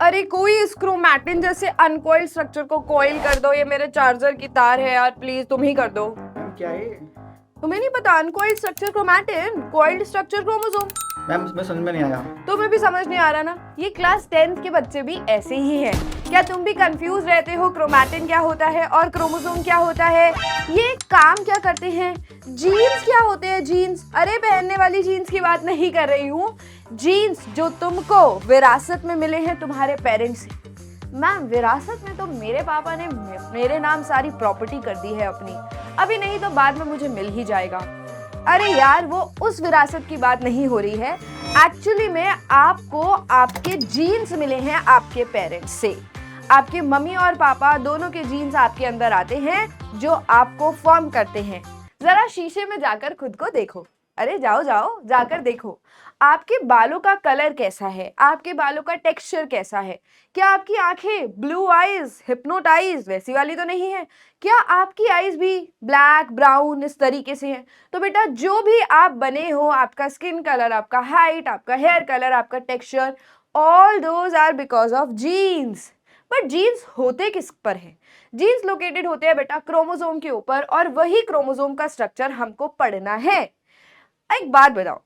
अरे कोई इस क्रोमैटिन जैसे अनकॉइल्ड स्ट्रक्चर को कॉइल कर दो। ये मेरे चार्जर की तार है यार, प्लीज तुम ही कर दो। मैम क्या है? तुम्हें नहीं पता? Uncoiled structure chromatin, coiled structure chromosome. Ma'am इसमें समझ में नहीं आया। तुम्हें भी समझ नहीं आ रहा ना? ये क्लास 10th के बच्चे भी ऐसे ही हैं। क्या तुम भी कंफ्यूज रहते हो क्रोमैटिन क्या होता है और क्रोमोसोम क्या होता है, ये काम क्या करते हैं, जीन्स क्या होते हैं? जीन्स, अरे पहनने वाली जीन्स की बात नहीं कर रही हूँ, जीन्स जो तुमको विरासत में मिले हैं तुम्हारे पेरेंट्स से। मैम विरासत में तो मेरे पापा ने मेरे नाम सारी प्रॉपर्टी कर दी है अपनी, अभी नहीं तो बाद में मुझे मिल ही जाएगा। अरे यार वो उस विरासत की बात नहीं हो रही है, एक्चुअली में आपको आपके जीन्स मिले हैं आपके पेरेंट्स से। आपके मम्मी और पापा दोनों के जीन्स आपके अंदर आते हैं जो आपको फॉर्म करते हैं। जरा शीशे में जाकर खुद को देखो, अरे जाओ जाओ जाकर देखो, आपके बालों का कलर कैसा है, आपके बालों का टेक्सचर कैसा है, क्या आपकी आंखें ब्लू आईज हिप्नोटाइज वैसी वाली तो नहीं है, क्या आपकी आईज भी ब्लैक ब्राउन इस तरीके से है? तो बेटा जो भी आप बने हो, आपका स्किन कलर, आपका हाइट, आपका हेयर कलर, आपका texture, all those are because of genes. But genes होते किस पर है? जीन्स लोकेटेड होते हैं बेटा क्रोमोसोम के ऊपर, और वही क्रोमोसोम का स्ट्रक्चर हमको पढ़ना है। एक बात बताओ,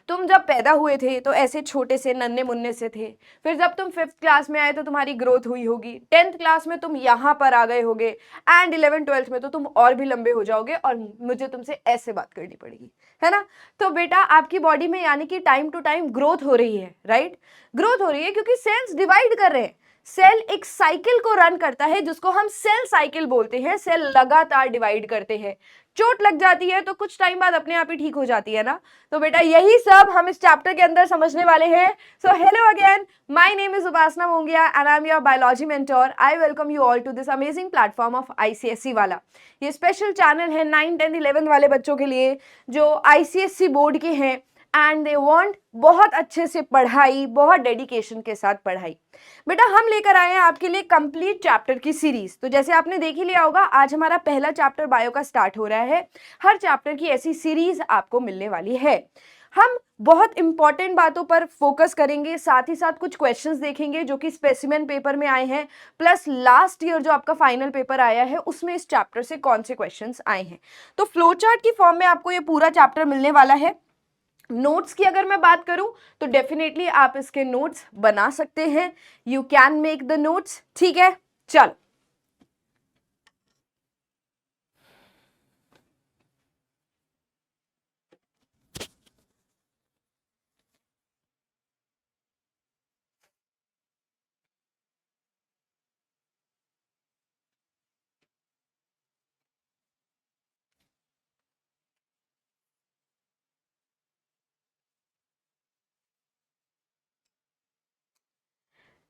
तुम जब पैदा हुए थे तो ऐसे छोटे से नन्हे मुन्ने से थे, फिर जब तुम 5th क्लास में आए तो तुम्हारी ग्रोथ हुई होगी, 10th क्लास में तुम यहाँ पर आ गए होगे, एंड 11th 12th में तो तुम और भी लंबे हो जाओगे और मुझे तुमसे ऐसे बात करनी पड़ेगी, है ना? तो बेटा आपकी बॉडी में यानी कि टाइम टू टाइम ग्रोथ हो रही है, राइट? ग्रोथ हो रही है क्योंकि सेल्स डिवाइड कर रहे हैं। सेल एक साइकिल को रन करता है जिसको हम सेल साइकिल बोलते हैं। सेल लगातार डिवाइड करते हैं, चोट लग जाती है तो कुछ टाइम बाद अपने आप ही ठीक हो जाती है ना। तो बेटा यही सब हम इस चैप्टर के अंदर समझने वाले हैं। So hello again, my name is Upasana Mongia and I am your biology mentor. I welcome you all to this amazing platform of ICSE वाला। ये स्पेशल चैनल है 9, 10, 11 वाले बच्चों के लिए जो आईसीएसई बोर्ड के हैं एंड दे वांट बहुत अच्छे से पढ़ाई, बहुत डेडिकेशन के साथ पढ़ाई। बेटा हम लेकर आए हैं आपके लिए कंप्लीट चैप्टर की सीरीज। तो जैसे आपने देख ही लिया होगा, आज हमारा पहला चैप्टर बायो का स्टार्ट हो रहा है। हर चैप्टर की ऐसी सीरीज आपको मिलने वाली है। हम बहुत इंपॉर्टेंट बातों पर फोकस करेंगे, साथ ही साथ कुछ क्वेश्चंस देखेंगे जो कि स्पेसिमेन पेपर में आए हैं, प्लस लास्ट ईयर जो आपका फाइनल पेपर आया है उसमें इस चैप्टर से कौन से क्वेश्चंस आए हैं। तो फ्लो चार्ट की फॉर्म में आपको ये पूरा चैप्टर मिलने वाला है। नोट्स की अगर मैं बात करूं तो डेफिनेटली आप इसके नोट्स बना सकते हैं, you can make the notes, ठीक है? चलो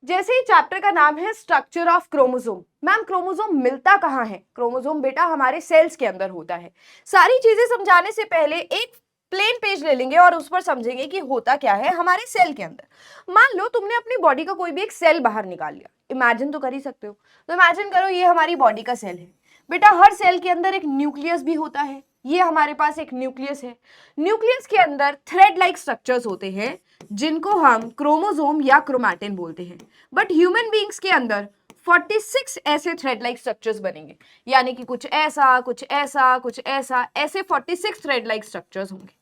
जैसे ही चैप्टर का नाम है structure of chromosome. Ma'am chromosome मिलता कहाँ है? क्रोमोसोम बेटा हमारे सेल्स के अंदर होता है। सारी चीजें समझाने से पहले एक प्लेन पेज ले लेंगे और उस पर समझेंगे कि होता क्या है हमारे सेल के अंदर। मान लो तुमने अपनी बॉडी का कोई भी एक सेल बाहर निकाल लिया, इमेजिन तो कर ही सकते हो। तो इमेजिन करो ये हमारी बॉडी का सेल है। बेटा हर सेल के अंदर एक न्यूक्लियस भी होता है, ये हमारे पास एक न्यूक्लियस है। न्यूक्लियस के अंदर थ्रेड लाइक स्ट्रक्चर्स होते हैं जिनको हम क्रोमोसोम या क्रोमैटिन बोलते हैं। बट ह्यूमन बीइंग्स के अंदर 46 ऐसे थ्रेड लाइक स्ट्रक्चर्स बनेंगे, यानी कि कुछ ऐसा कुछ ऐसा कुछ ऐसा, ऐसे 46 थ्रेड लाइक स्ट्रक्चर्स होंगे,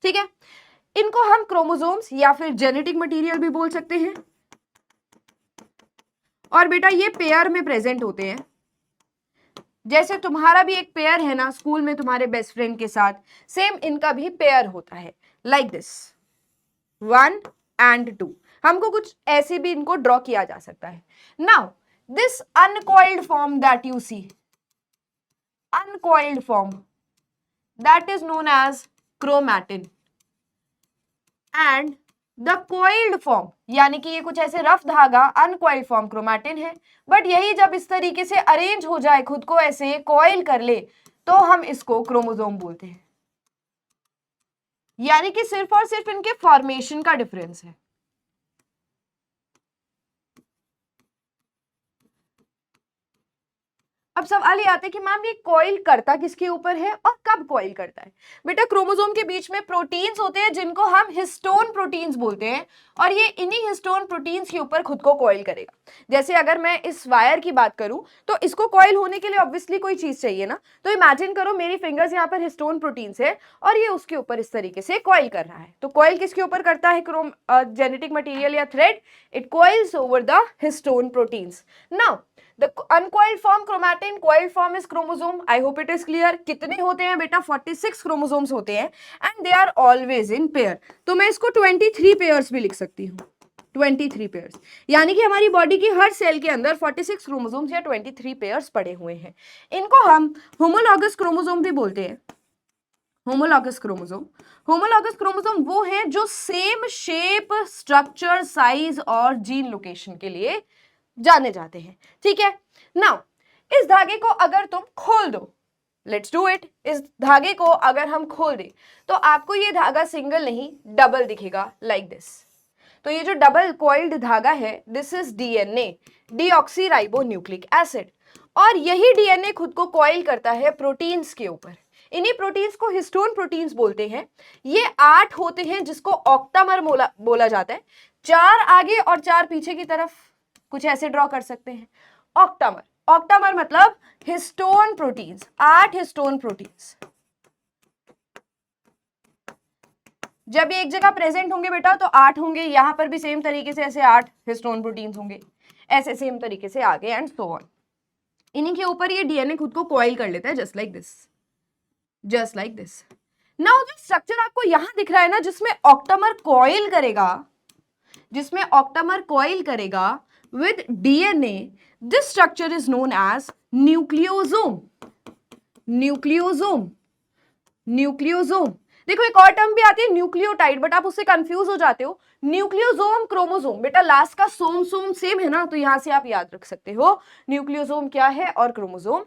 ठीक है? इनको हम क्रोमोसोम्स या फिर जेनेटिक मटेरियल भी बोल सकते हैं। और बेटा ये पेयर में प्रेजेंट होते हैं, जैसे तुम्हारा भी एक पेयर है ना स्कूल में तुम्हारे बेस्ट फ्रेंड के साथ, सेम इनका भी पेयर होता है, लाइक दिस 1 and 2। हमको कुछ ऐसे भी इनको ड्रॉ किया जा सकता है। Now this uncoiled form that you see, uncoiled form that is known as chromatin, and the coiled form यानी कि ये कुछ ऐसे रफ धागा अनकॉइल्ड फॉर्म क्रोमैटिन है। बट यही जब इस तरीके से अरेंज हो जाए, खुद को ऐसे कॉइल कर ले, तो हम इसको क्रोमोसोम बोलते हैं। यानी कि सिर्फ और सिर्फ इनके फॉर्मेशन का डिफरेंस है। अब सवाल ये आता है कि मैम ये कॉइल करता किसके ऊपर है और कब कॉइल करता है? बेटा क्रोमोसोम के बीच में प्रोटीन्स होते हैं जिनको हम हिस्टोन प्रोटीन्स बोलते हैं और ये इन्हीं हिस्टोन प्रोटीन्स के ऊपर खुद को कॉइल करेगा। जैसे अगर मैं इस वायर की बात करूं तो इसको कॉइल होने के लिए ऑब्वियसली कोई चीज चाहिए ना, तो इमेजिन करो मेरी फिंगर्स यहाँ पर हिस्टोन प्रोटीन्स है और ये उसके ऊपर इस तरीके से कॉइल कर रहा है। तो कॉइल किसके ऊपर करता है जेनेटिक मटेरियल या thread? It coils over the histone proteins. Now The uncoiled form chromatin, coiled form is chromosome. I hope it is clear. कितने होते हैं बेटा? 46 chromosomes होते हैं and they are always in pair. तो मैं इसको 23 pairs भी लिख सकती हूँ, 23 pairs। यानी कि हमारी बॉडी की हर सेल के अंदर 46 क्रोमोसोम्स या 23 pairs पड़े हुए हैं। इनको हम होमोलॉगस क्रोमोसोम भी बोलते हैं। होमोलॉगस क्रोमोसोम, होमोलॉगस क्रोमोसोम वो हैं जो सेम शेप, स्ट्रक्चर, साइज और जीन लोकेशन के लिए जाने जाते हैं। ठीक है, नाउ इस धागे को अगर तुम खोल दो, लेट्स डू इट, इस धागे को अगर हम खोल दें तो आपको ये धागा सिंगल नहीं डबल दिखेगा, लाइक दिस। तो ये जो डबल कॉइल्ड धागा है, this is DNA, deoxyribonucleic acid, और यही डीएनए खुद को कॉइल करता है प्रोटीन्स के ऊपर। इन्हीं प्रोटीन्स को हिस्टोन प्रोटीन्स बोलते हैं। ये 8 होते हैं जिसको ऑक्टामर बोला जाता है। 4 आगे और 4 पीछे की तरफ, कुछ ऐसे ड्रॉ कर सकते हैं। ऑक्टामर, ऑक्टामर मतलब हिस्टोन प्रोटीन्स, 8 हिस्टोन प्रोटीन्स। जब ये एक जगह प्रेजेंट होंगे बेटा तो 8 होंगे, यहां पर भी सेम तरीके से ऐसे 8 हिस्टोन प्रोटीन्स होंगे, ऐसे सेम तरीके से आगे एंड सो ऑन। इन्हीं के ऊपर ये डीएनए खुद को कॉइल कर लेता है, just like this, just like this. Now जो स्ट्रक्चर आपको यहां दिख रहा है ना, जिसमें ऑक्टामर कॉइल करेगा, जिसमें ऑक्टामर कॉइल करेगा with DNA, this structure is known as nucleosome. nucleosome, nucleosome। देखो एक और टर्म भी आती है न्यूक्लियोटाइड, बट आप उससे कंफ्यूज हो जाते हो। न्यूक्लियोसोम, क्रोमोसोम, बेटा लास्ट का सोम सोम सेम है ना, तो यहां से आप याद रख सकते हो न्यूक्लियोसोम क्या है और क्रोमोसोम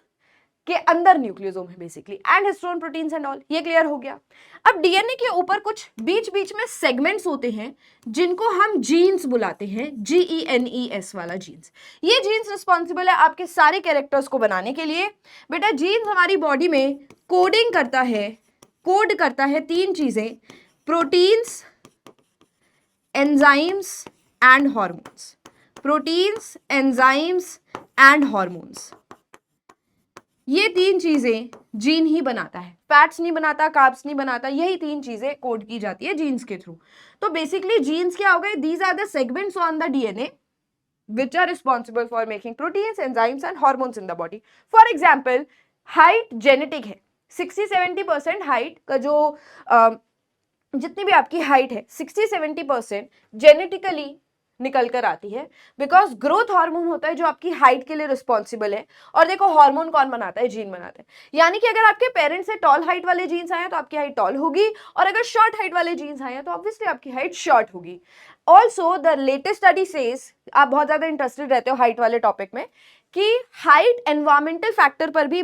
के अंदर न्यूक्लियोसोम है basically, and histone proteins and all. ये क्लियर हो गया। अब डीएनए के ऊपर कुछ बीच बीच में सेगमेंट्स होते हैं जिनको हम जीन्स बुलाते हैं, GENES वाला जीन्स। ये जीन्स रिस्पॉन्सिबल है आपके सारे कैरेक्टर्स को बनाने के लिए। बेटा जीन्स हमारी बॉडी में कोडिंग करता है, कोड करता है 3 चीजें, proteins, enzymes and hormones. Proteins, enzymes and hormones, ये 3 चीजें जीन ही बनाता है, फैट्स नहीं बनाता, कार्ब्स नहीं बनाता, यही 3 चीजें कोड की जाती है जीन्स के थ्रू। तो बेसिकली जीन्स क्या हो गए? These are the segments on the DNA which are responsible for making proteins, enzymes and hormones in the body. For example, height genetic है, 60-70% हाइट का जो जितनी भी आपकी हाइट है 60-70% जेनेटिकली निकल कर आती है, बिकॉज ग्रोथ हार्मोन होता है जो आपकी हाइट के लिए रिस्पॉन्सिबल है। और देखो हार्मोन कौन बनाता है? जीन बनाता है। यानी कि अगर आपके पेरेंट्स से टॉल हाइट वाले जीन्स आए तो आपकी हाइट टॉल होगी, और अगर शॉर्ट हाइट वाले जीन्स आए तो ऑब्वियसली आपकी हाइट शॉर्ट होगी। Also the latest study says, आप बहुत ज्यादा इंटरेस्टेड रहते हो हाइट वाले टॉपिक में, कि हाइट एनवायरमेंटल फैक्टर पर भी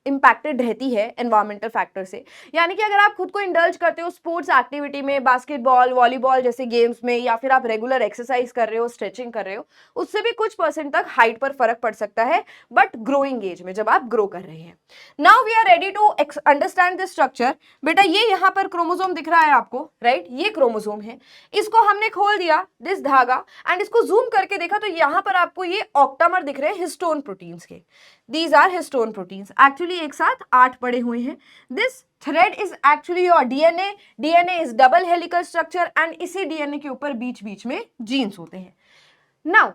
इंपैक्टेड रहती है एनवायरमेंटल फैक्टर से। यानी कि अगर आप खुद को इंडल्ज करते हो स्पोर्ट्स एक्टिविटी में, बास्केटबॉल, वॉलीबॉल जैसे गेम्स में, या फिर आप रेगुलर एक्सरसाइज कर रहे हो, स्ट्रेचिंग कर रहे हो, उससे भी कुछ % तक हाइट पर फर्क पड़ सकता है, बट ग्रोइंग एज में जब आप ग्रो कर रहे हैं। Now we are ready to understand this structure. बेटा ये यहाँ पर क्रोमोसोम दिख रहा है आपको, राइट? ये क्रोमोसोम है, इसको हमने खोल दिया दिस धागा, एंड इसको जूम करके देखा तो यहाँ पर आपको ये ऑक्टामर दिख रहे हैं हिस्टोन प्रोटीन्स के। These are histone proteins. Actually एक साथ 8 पड़े हुए हैं। This thread is actually your DNA. DNA is double helical structure and इसी DNA के ऊपर बीच बीच में जीन्स होते हैं। Now,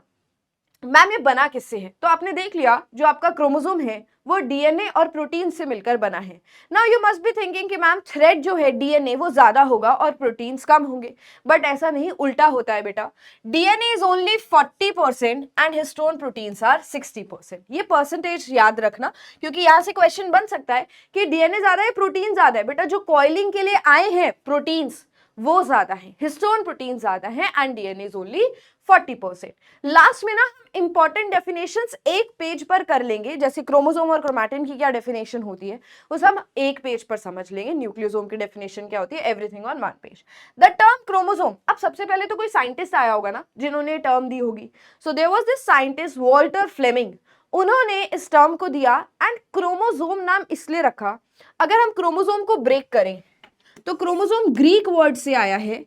मैम ये बना किससे है? तो आपने देख लिया जो आपका क्रोमोसोम है वो डीएनए और प्रोटीन से मिलकर बना है। Now you must be thinking कि मैम थ्रेड जो है डीएनए वो ज्यादा होगा और प्रोटीन्स कम होंगे, बट ऐसा नहीं, उल्टा होता है बेटा। DNA is only 40% and histone proteins are 60%। ये परसेंटेज याद रखना, क्योंकि यहाँ से क्वेश्चन बन सकता है कि डीएनए ज्यादा है, प्रोटीन ज्यादा है। बेटा जो कॉइलिंग के लिए आए हैं प्रोटीन्स वो ज्यादा है, हिस्टोन प्रोटीन ज्यादा है, and DNA is only 40%। Last में ना हम इंपॉर्टेंट डेफिनेशंस एक पेज पर कर लेंगे, जैसे क्रोमोसोम और क्रोमैटिन की क्या डेफिनेशन होती है उस हम एक पेज पर समझ लेंगे। न्यूक्लियोसोम की डेफिनेशन क्या होती है, everything on one page. The term chromosome, अब सबसे पहले तो कोई साइंटिस्ट आया होगा ना जिन्होंने टर्म दी होगी। So there was this scientist Walter Flemming. उन्होंने इस टर्म को दिया एंड क्रोमोसोम नाम इसलिए रखा, अगर हम क्रोमोसोम को ब्रेक करें तो क्रोमोसोम ग्रीक वर्ड से आया है।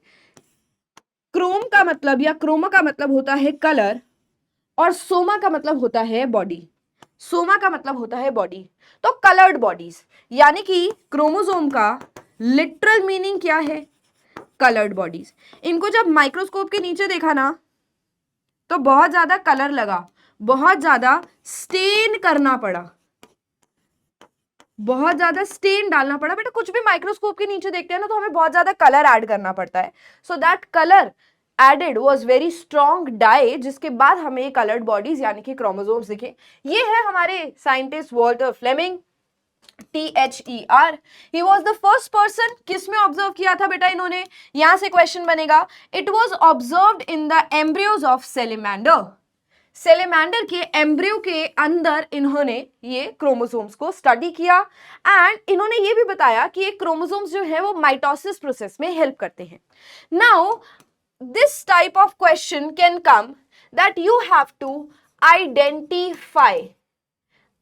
क्रोम का मतलब या क्रोमा का मतलब होता है कलर और सोमा का मतलब होता है बॉडी। सोमा का मतलब होता है बॉडी, तो कलर्ड बॉडीज, यानी कि क्रोमोसोम का लिटरल मीनिंग क्या है? Coloured bodies. इनको जब माइक्रोस्कोप के नीचे देखा ना तो बहुत ज्यादा कलर लगा, बहुत ज्यादा स्टेन करना पड़ा, बहुत ज्यादा स्टेन डालना पड़ा। बेटा कुछ भी माइक्रोस्कोप के नीचे देखते हैं ना तो हमें बहुत ज्यादा कलर ऐड करना पड़ता है। So that colour added was very strong dye, जिसके बाद हमें ये कलर्ड बॉडीज यानी कि क्रोमोसोम्स दिखे। ये है हमारे scientist Walter Flemming, THER। He was the first person. किस में ऑब्जर्व किया था बेटा इन्होंने? यहां से क्वेश्चन बनेगा, it was observed in the embryos of salamander. Salamander के एम्ब्रियो के अंदर इन्होंने ये क्रोमोसोम्स को स्टडी किया एंड इन्होंने ये भी बताया कि ये क्रोमोसोम्स जो है वो माइटोसिस प्रोसेस में हेल्प करते हैं। Now this type of question can come that you have to identify.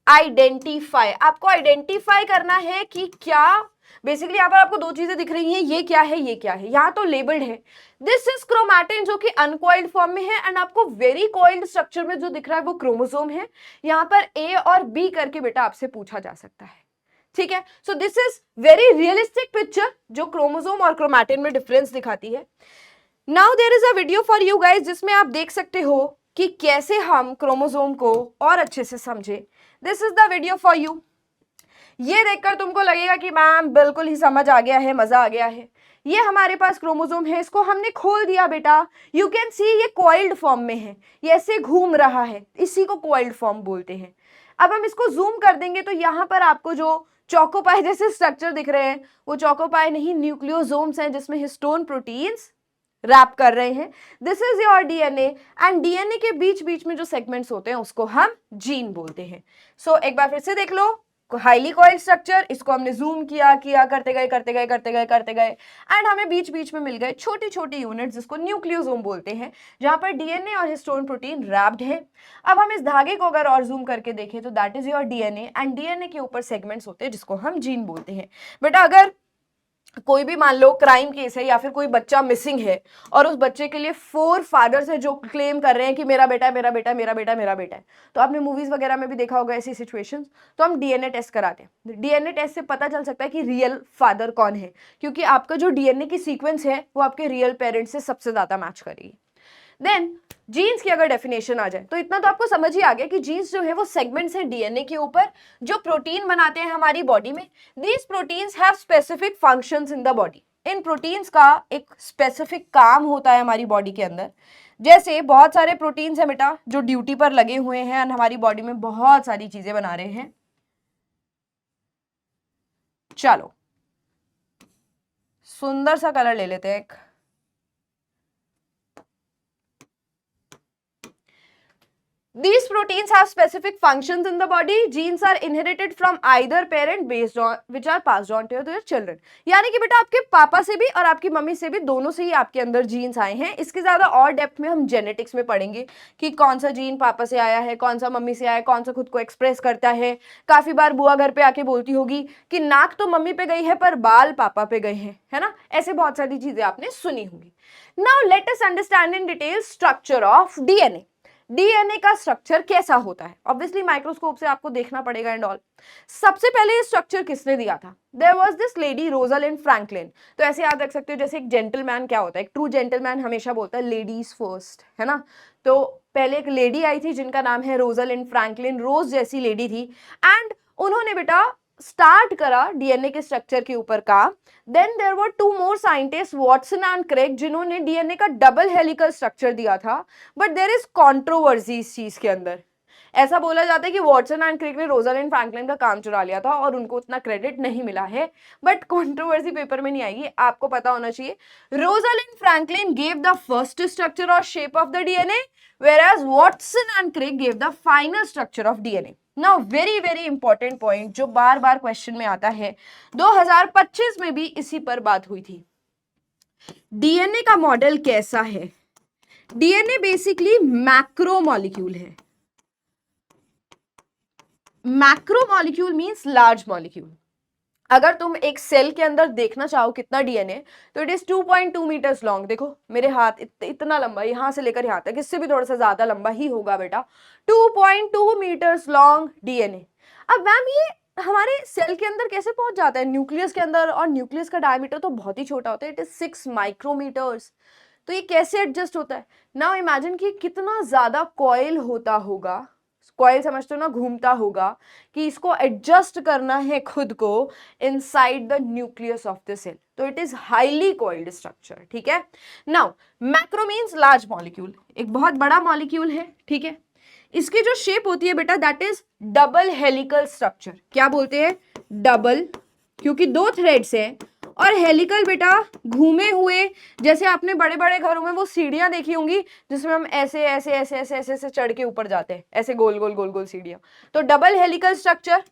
आपको आइडेंटिफाई करना है कि क्या, बेसिकली यहाँ पर आपको दो चीजें दिख रही हैं, ये क्या है, ये क्या है। यहाँ तो लेबल्ड है, दिस इज क्रोमैटिन जो कि अनकॉइल्ड फॉर्म में है एंड आपको वेरी कॉइल्ड स्ट्रक्चर में जो दिख रहा है वो क्रोमोसोम है। यहाँ पर A और B करके बेटा आपसे पूछा जा सकता है, ठीक है। So this is very realistic picture जो क्रोमोसोम और क्रोमैटिन में डिफरेंस दिखाती है। Now there is a video for you guys जिसमें आप देख सकते हो कि कैसे हम क्रोमोसोम को और अच्छे से समझे। This is the video for you. ये देखकर तुमको लगेगा कि मैम बिल्कुल ही समझ आ गया है, मजा आ गया है। ये हमारे पास क्रोमोसोम है, इसको हमने खोल दिया बेटा। यू कैन सी ये कॉइल्ड फॉर्म में है, ये ऐसे घूम रहा है, इसी को कॉइल्ड फॉर्म बोलते हैं। अब हम इसको जूम कर देंगे तो यहाँ पर आपको जो चोकोपाई जैसे स्ट्रक्चर दिख रहे हैं वो चोकोपाई नहीं, न्यूक्लियोसोम्स हैं जिसमें हिस्टोन प्रोटीन्स रैप कर रहे हैं। This is your DNA and DNA के बीच बीच में जो सेगमेंट्स होते हैं उसको हम जीन बोलते हैं। सो एक बार फिर से देख लो, हाईली कॉइल्ड स्ट्रक्चर, इसको हमने जूम किया करते गए एंड हमें बीच बीच में मिल गए छोटी छोटी यूनिट जिसको न्यूक्लियोसोम बोलते हैं, जहां पर डीएनए और हिस्टोन प्रोटीन रैप्ड है। अब हम इस धागे को अगर और जूम करके देखें तो that is your DNA and DNA के ऊपर सेगमेंट्स होते हैं जिसको हम जीन बोलते हैं। बेटा अगर कोई भी मान लो क्राइम केस है या फिर कोई बच्चा मिसिंग है और उस बच्चे के लिए 4 फादर्स है जो क्लेम कर रहे हैं कि मेरा बेटा है, मेरा बेटा है, मेरा बेटा है, मेरा बेटा है, तो आपने मूवीज वगैरह में भी देखा होगा ऐसी सिचुएशंस। तो हम डीएनए टेस्ट कराते हैं। डीएनए टेस्ट से पता चल सकता है कि रियल फादर कौन है, क्योंकि आपका जो डीएनए की सीक्वेंस है वो आपके रियल पेरेंट्स से सबसे ज्यादा मैच करेगी। देन जीन्स की अगर डेफिनेशन आ जाए तो इतना तो आपको समझ ही आ गया कि जीन्स जो है वो सेगमेंट्स हैं डीएनए के ऊपर जो प्रोटीन बनाते हैं हमारी बॉडी में। These proteins have specific functions in the body. In proteins का एक स्पेसिफिक काम होता है हमारी बॉडी के अंदर। जैसे बहुत सारे प्रोटीन्स हैं बेटा जो ड्यूटी पर लगे हुए हैं और हमारी बॉडी में बहुत सारी चीजें बना रहे हैं। चलो सुंदर सा कलर ले लेते हैं एक। These proteins have specific functions in the body. Genes are inherited from either parent based on which are passed on to their children. यानी कि बेटा आपके पापा से भी और आपकी मम्मी से भी, दोनों से ही आपके अंदर जीन्स आए हैं। इसके ज्यादा और डेप्थ में हम जेनेटिक्स में पढ़ेंगे कि कौन सा जीन पापा से आया है, कौन सा मम्मी से आया है, कौन सा खुद को एक्सप्रेस करता है। काफी बार बुआ घर पे आके बोलती होगी कि नाक तो मम्मी पे गई है पर बाल पापा पे गए हैं, है ना। ऐसे बहुत सारी चीजें आपने सुनी होंगी। Now let us understand in detail structure of DNA. DNA का स्ट्रक्चर कैसा होता है, ऑब्वियसली माइक्रोस्कोप से आपको देखना पड़ेगा एंड ऑल। सबसे पहले ये स्ट्रक्चर किसने दिया था? There was this lady Rosalind Franklin. तो ऐसे याद रख सकते हो जैसे एक जेंटलमैन क्या होता है, एक ट्रू जेंटलमैन हमेशा बोलता है लेडीज फर्स्ट, है ना। तो पहले एक लेडी आई थी जिनका नाम है रोजालिंड फ्रैंकलिन, रोज जैसी लेडी थी एंड उन्होंने बेटा स्टार्ट करा डीएनए के स्ट्रक्चर के ऊपर काम। Then there were 2 more scientist Watson and Crick जिन्होंने डीएनए का डबल हेलिकल स्ट्रक्चर दिया था। बट देयर इज कंट्रोवर्सी इस चीज के अंदर। ऐसा बोला जाता है कि वॉटसन एंड क्रेग ने रोजालिंड फ्रैंकलिन का काम चुरा लिया था और उनको उतना क्रेडिट नहीं मिला है, बट कंट्रोवर्सी पेपर में नहीं आएगी, आपको पता होना चाहिए। Rosalind Franklin gave the first structure और shape of the DNA, whereas Watson and Crick gave the final structure of DNA. Now very very important point जो बार बार क्वेश्चन में आता है, 2025 में भी इसी पर बात हुई थी। डीएनए का मॉडल कैसा है? डीएनए बेसिकली मैक्रो मॉलिक्यूल है। Macromolecule means large molecule. अगर तुम एक सेल के अंदर देखना चाहो कितना डीएनए, तो इट इज 2.2 मीटर्स लॉन्ग। देखो मेरे हाथ इतना लंबा, यहां से लेकर यहां तक, इससे भी थोड़ा सा ज्यादा लंबा ही होगा बेटा। 2.2 मीटर्स लॉन्ग डीएनए। अब मैम ये हमारे सेल के अंदर कैसे पहुंच जाता है? न्यूक्लियस के अंदर, और न्यूक्लियस का डायमीटर तो बहुत ही छोटा होता है, इट इज 6 माइक्रोमीटर्स। तो ये कैसे एडजस्ट होता है? नाउ इमेजिन कि कितना ज्यादा कॉइल होता होगा, कॉइल समझते हो ना, घूमता होगा, कि इसको एडजस्ट करना है खुद को inside the nucleus of the cell. तो it is highly coiled structure, ठीक है। Now macro means large molecule, एक बहुत बड़ा मॉलिक्यूल है, ठीक है। इसकी जो शेप होती है बेटा, that is double helical structure. क्या बोलते हैं? डबल, क्योंकि 2 थ्रेड्स है, और हेलिकल बेटा घूमे हुए, जैसे आपने बड़े बड़े घरों में वो सीढ़ियां देखी होंगी जिसमें हम ऐसे ऐसे ऐसे ऐसे ऐसे ऐसे चढ़ के ऊपर जाते हैं, ऐसे गोल गोल गोल गोल सीढ़ियां। तो double helical structure,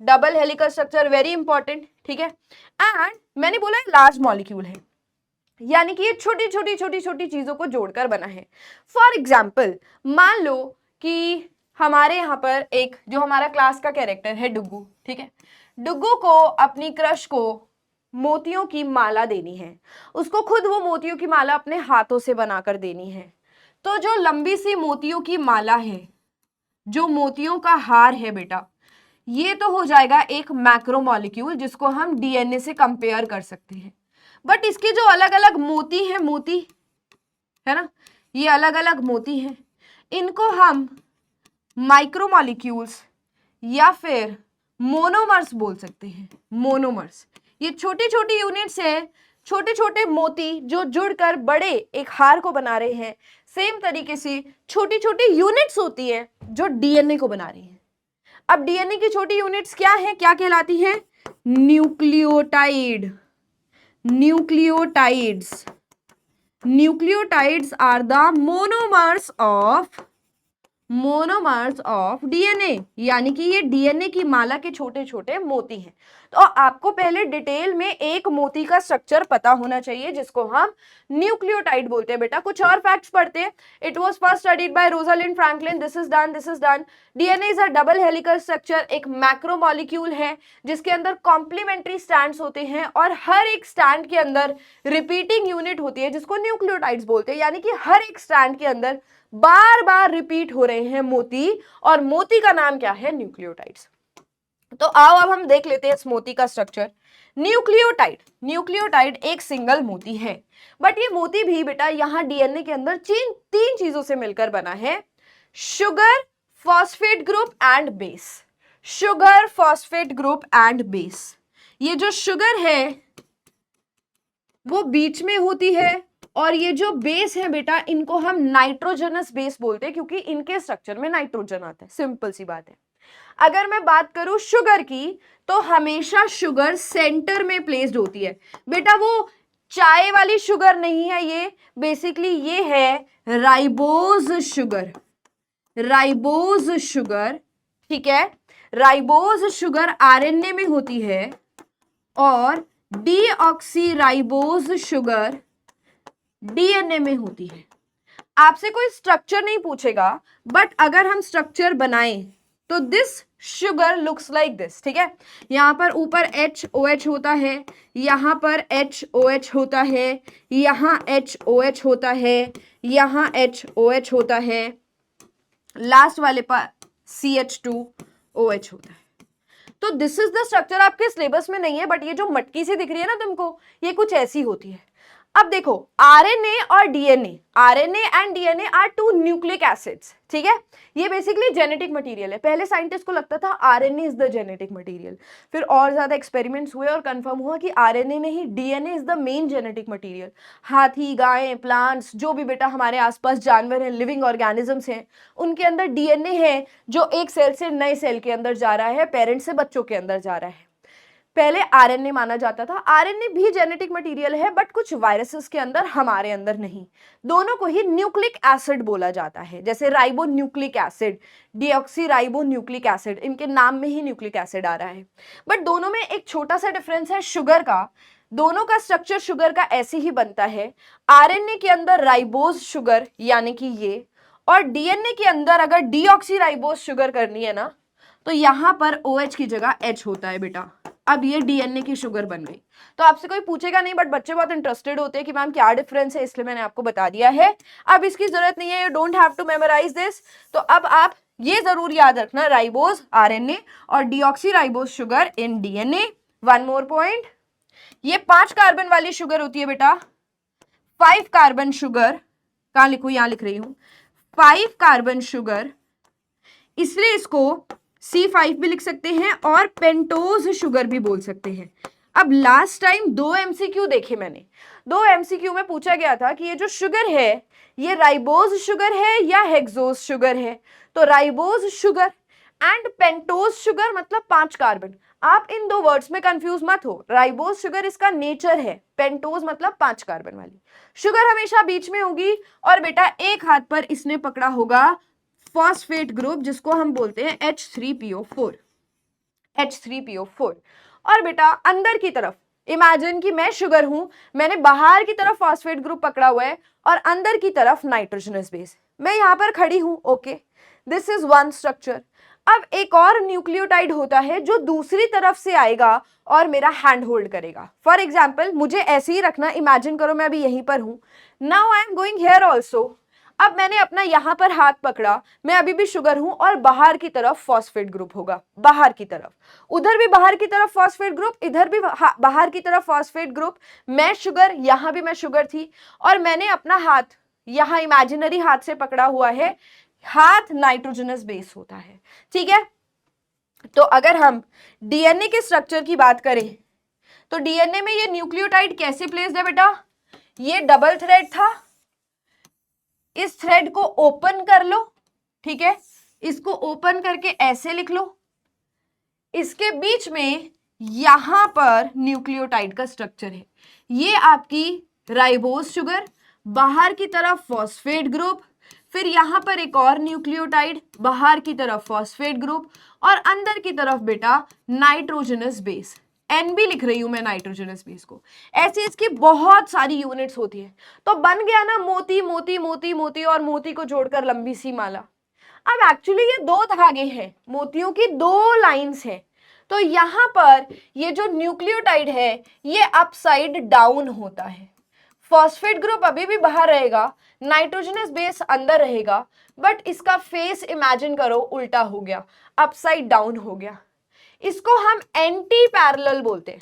double helical structure very important, ठीक है। एंड मैंने बोला है लार्ज मॉलिक्यूल है, यानी कि ये छोटी छोटी छोटी छोटी चीजों को जोड़कर बना है। फॉर एग्जाम्पल, मान लो कि हमारे यहाँ पर एक जो हमारा क्लास का कैरेक्टर है डुग्गू, ठीक है। डुग्गू को अपनी क्रश को मोतियों की माला देनी है, उसको खुद वो मोतियों की माला अपने हाथों से बनाकर देनी है। तो जो लंबी सी मोतियों की माला है, जो मोतियों का हार है बेटा, ये तो हो जाएगा एक मैक्रोमोलिक्यूल जिसको हम डीएनए से कंपेयर कर सकते हैं। बट इसके जो अलग अलग मोती हैं, मोती है ना, ये अलग अलग मोती हैं, इनको हम माइक्रोमोलिक्यूल्स या फिर मोनोमर्स बोल सकते हैं। मोनोमर्स ये छोटी छोटी यूनिट्स हैं, छोटे छोटे मोती जो जुड़कर बड़े एक हार को बना रहे हैं। सेम तरीके से छोटी छोटी यूनिट्स होती हैं जो डीएनए को बना रही हैं। अब डीएनए की छोटी यूनिट्स क्या है, क्या कहलाती हैं? Nucleotide. Nucleotides, nucleotides are the monomers of DNA, यानी कि ये डीएनए की माला के छोटे छोटे मोती हैं। तो आपको पहले डिटेल में एक मोती का स्ट्रक्चर पता होना चाहिए जिसको हम न्यूक्लियोटाइड बोलते हैं। बेटा कुछ और फैक्ट्स पढ़ते हैं। It was first studied by Rosalind Franklin. This is done. DNA is a double helical structure, एक मैक्रोमोलिक्यूल है जिसके अंदर कॉम्प्लीमेंट्री स्ट्रैंड्स होते हैं, और हर एक स्ट्रैंड के अंदर रिपीटिंग यूनिट होती है जिसको न्यूक्लियोटाइड्स बोलते हैं। यानी कि हर एक स्ट्रैंड के अंदर बार बार रिपीट हो रहे हैं मोती, और मोती का नाम क्या है? न्यूक्लियोटाइड्स। तो आओ अब हम देख लेते हैं इस मोती का स्ट्रक्चर। न्यूक्लियोटाइड एक सिंगल मोती है, बट ये मोती भी बेटा यहां डीएनए के अंदर तीन चीजों से मिलकर बना है। Sugar, phosphate group and base. Sugar, phosphate group and base. ये जो शुगर है वो बीच में होती है, और ये जो बेस है बेटा, इनको हम नाइट्रोजनस बेस बोलते हैं क्योंकि इनके स्ट्रक्चर में नाइट्रोजन आता है। सिंपल सी बात है। अगर मैं बात करूं शुगर की, तो हमेशा शुगर सेंटर में प्लेस्ड होती है। बेटा वो चाय वाली शुगर नहीं है, ये बेसिकली ये है राइबोज शुगर। राइबोज शुगर, ठीक है। राइबोज शुगर आरएनए में होती है, और डीऑक्सीराइबोज शुगर डीएनए में होती है। आपसे कोई स्ट्रक्चर नहीं पूछेगा, बट अगर हम स्ट्रक्चर बनाएं तो this sugar looks like this, ठीक है। यहां पर ऊपर HOH होता है, यहां पर HOH होता है, यहां HOH होता है, यहां HOH होता है, लास्ट वाले पर CH2OH होता है। तो दिस इज द स्ट्रक्चर। आपके सिलेबस में नहीं है, बट ये जो मटकी सी दिख रही है ना तुमको, ये कुछ ऐसी होती है। अब देखो आरएनए और DNA, RNA and DNA are 2 nucleic acids, ठीक है। ये बेसिकली जेनेटिक मटेरियल है। पहले साइंटिस्ट को लगता था RNA is the genetic material, फिर और ज्यादा एक्सपेरिमेंट्स हुए और कंफर्म हुआ कि आरएनए नहीं, DNA is the main genetic material. हाथी, गायें, प्लांट्स, जो भी बेटा हमारे आसपास जानवर हैं, लिविंग ऑर्गेनिजम्स हैं, उनके अंदर डीएनए है जो एक सेल से नए सेल के अंदर जा रहा है, पेरेंट्स से बच्चों के अंदर जा रहा है। पहले आरएनए माना जाता था। आरएनए भी जेनेटिक मटेरियल है, बट कुछ वायरसेस के अंदर, हमारे अंदर नहीं। दोनों को ही न्यूक्लिक एसिड बोला जाता है, जैसे ribo nucleic acid, deoxyribo nucleic acid, इनके नाम में ही न्यूक्लिक एसिड आ रहा है। बट दोनों में एक छोटा सा डिफरेंस है शुगर का। दोनों का स्ट्रक्चर शुगर का ऐसे ही बनता है। आरएनए के अंदर राइबोज शुगर यानी कि ये, और डीएनए के अंदर अगर डीऑक्सीराइबोज शुगर करनी है ना, तो यहां पर OH की जगह H होता है बेटा। अब ये डीएनए की शुगर बन गई। तो आपसे कोई पूछेगा नहीं, बट बच्चे बहुत इंटरेस्टेड होते हैं कि मैम क्या डिफरेंस है, इसलिए मैंने आपको बता दिया है। अब इसकी जरूरत नहीं है, you don't have to memorise this. तो अब आप ये जरूर याद रखना, राइबोज RNA और deoxyribose sugar in DNA. One more point, ये 5 कार्बन वाली शुगर होती है बेटा, 5 कार्बन शुगर। कहां लिखूं, यहां लिख रही हूं, 5 कार्बन शुगर, इसलिए इसको C5 भी लिख सकते हैं और पेंटोज शुगर भी बोल सकते हैं। अब लास्ट टाइम 2 MCQ देखे मैंने, 2 MCQ में पूछा गया था कि ये जो शुगर है ये राइबोज शुगर है या हेक्सोज शुगर है। तो ribose sugar and pentose sugar मतलब 5 कार्बन। आप इन दो वर्ड्स में कंफ्यूज मत हो, राइबोज शुगर इसका नेचर है, पेंटोज मतलब 5 कार्बन वाली शुगर हमेशा बीच में होगी। और बेटा एक हाथ पर इसने पकड़ा होगा फॉस्फेट ग्रुप, जिसको हम बोलते हैं H3PO4, H3PO4। और बेटा अंदर की तरफ इमेजिन कि मैं शुगर हूं, मैंने बाहर की तरफ फॉस्फेट ग्रुप पकड़ा हुआ है और अंदर की तरफ नाइट्रोजनस बेस, मैं यहां पर खड़ी हूं। Okay, this is one structure. अब एक और न्यूक्लियोटाइड होता है जो दूसरी तरफ से आएगा और मेरा हैंड होल्ड करेगा। फॉर एग्जाम्पल मुझे ऐसे ही रखना, इमेजिन करो मैं अभी यहीं पर हूं, now I am going here also. अब मैंने अपना यहां पर हाथ पकड़ा, मैं अभी भी शुगर हूं और बाहर की तरफ फॉस्फेट ग्रुप होगा, बाहर की तरफ, उधर भी बाहर की तरफ फॉस्फेट ग्रुप, इधर भी बाहर की तरफ फॉस्फेट ग्रुप। मैं शुगर, यहां भी मैं शुगर थी और मैंने अपना हाथ यहां इमेजिनरी हाथ से पकड़ा हुआ है, हाथ नाइट्रोजनस बेस होता है। ठीक है, तो अगर हम डीएनए के स्ट्रक्चर की बात करें तो डीएनए में ये न्यूक्लियोटाइड कैसे प्लेस्ड है बेटा, ये डबल थ्रेड था, इस थ्रेड को ओपन कर लो। ठीक है, इसको ओपन करके ऐसे लिख लो, इसके बीच में यहां पर न्यूक्लियोटाइड का स्ट्रक्चर है, ये आपकी राइबोज शुगर, बाहर की तरफ फॉस्फेट ग्रुप, फिर यहां पर एक और न्यूक्लियोटाइड, बाहर की तरफ फॉस्फेट ग्रुप और अंदर की तरफ बेटा नाइट्रोजनस बेस, NB लिख रही हूं मैं नाइट्रोजनस बेस को। ऐसे इसकी बहुत सारी यूनिट्स होती है। तो बन गया ना मोती मोती मोती मोती, और मोती को जोड़कर लंबी सी माला। अब एक्चुअली ये 2 धागे हैं, मोतियों की 2 लाइंस हैं। तो यहां पर ये जो न्यूक्लियोटाइड है ये अपसाइड डाउन होता है, फॉस्फेट ग्रुप अभी भी बाहर रहेगा, नाइट्रोजनस बेस अंदर रहेगा, बट इसका फेस इमेजिन करो उल्टा हो गया, अपसाइड डाउन हो गया। इसको हम एंटी पैरेलल बोलते हैं,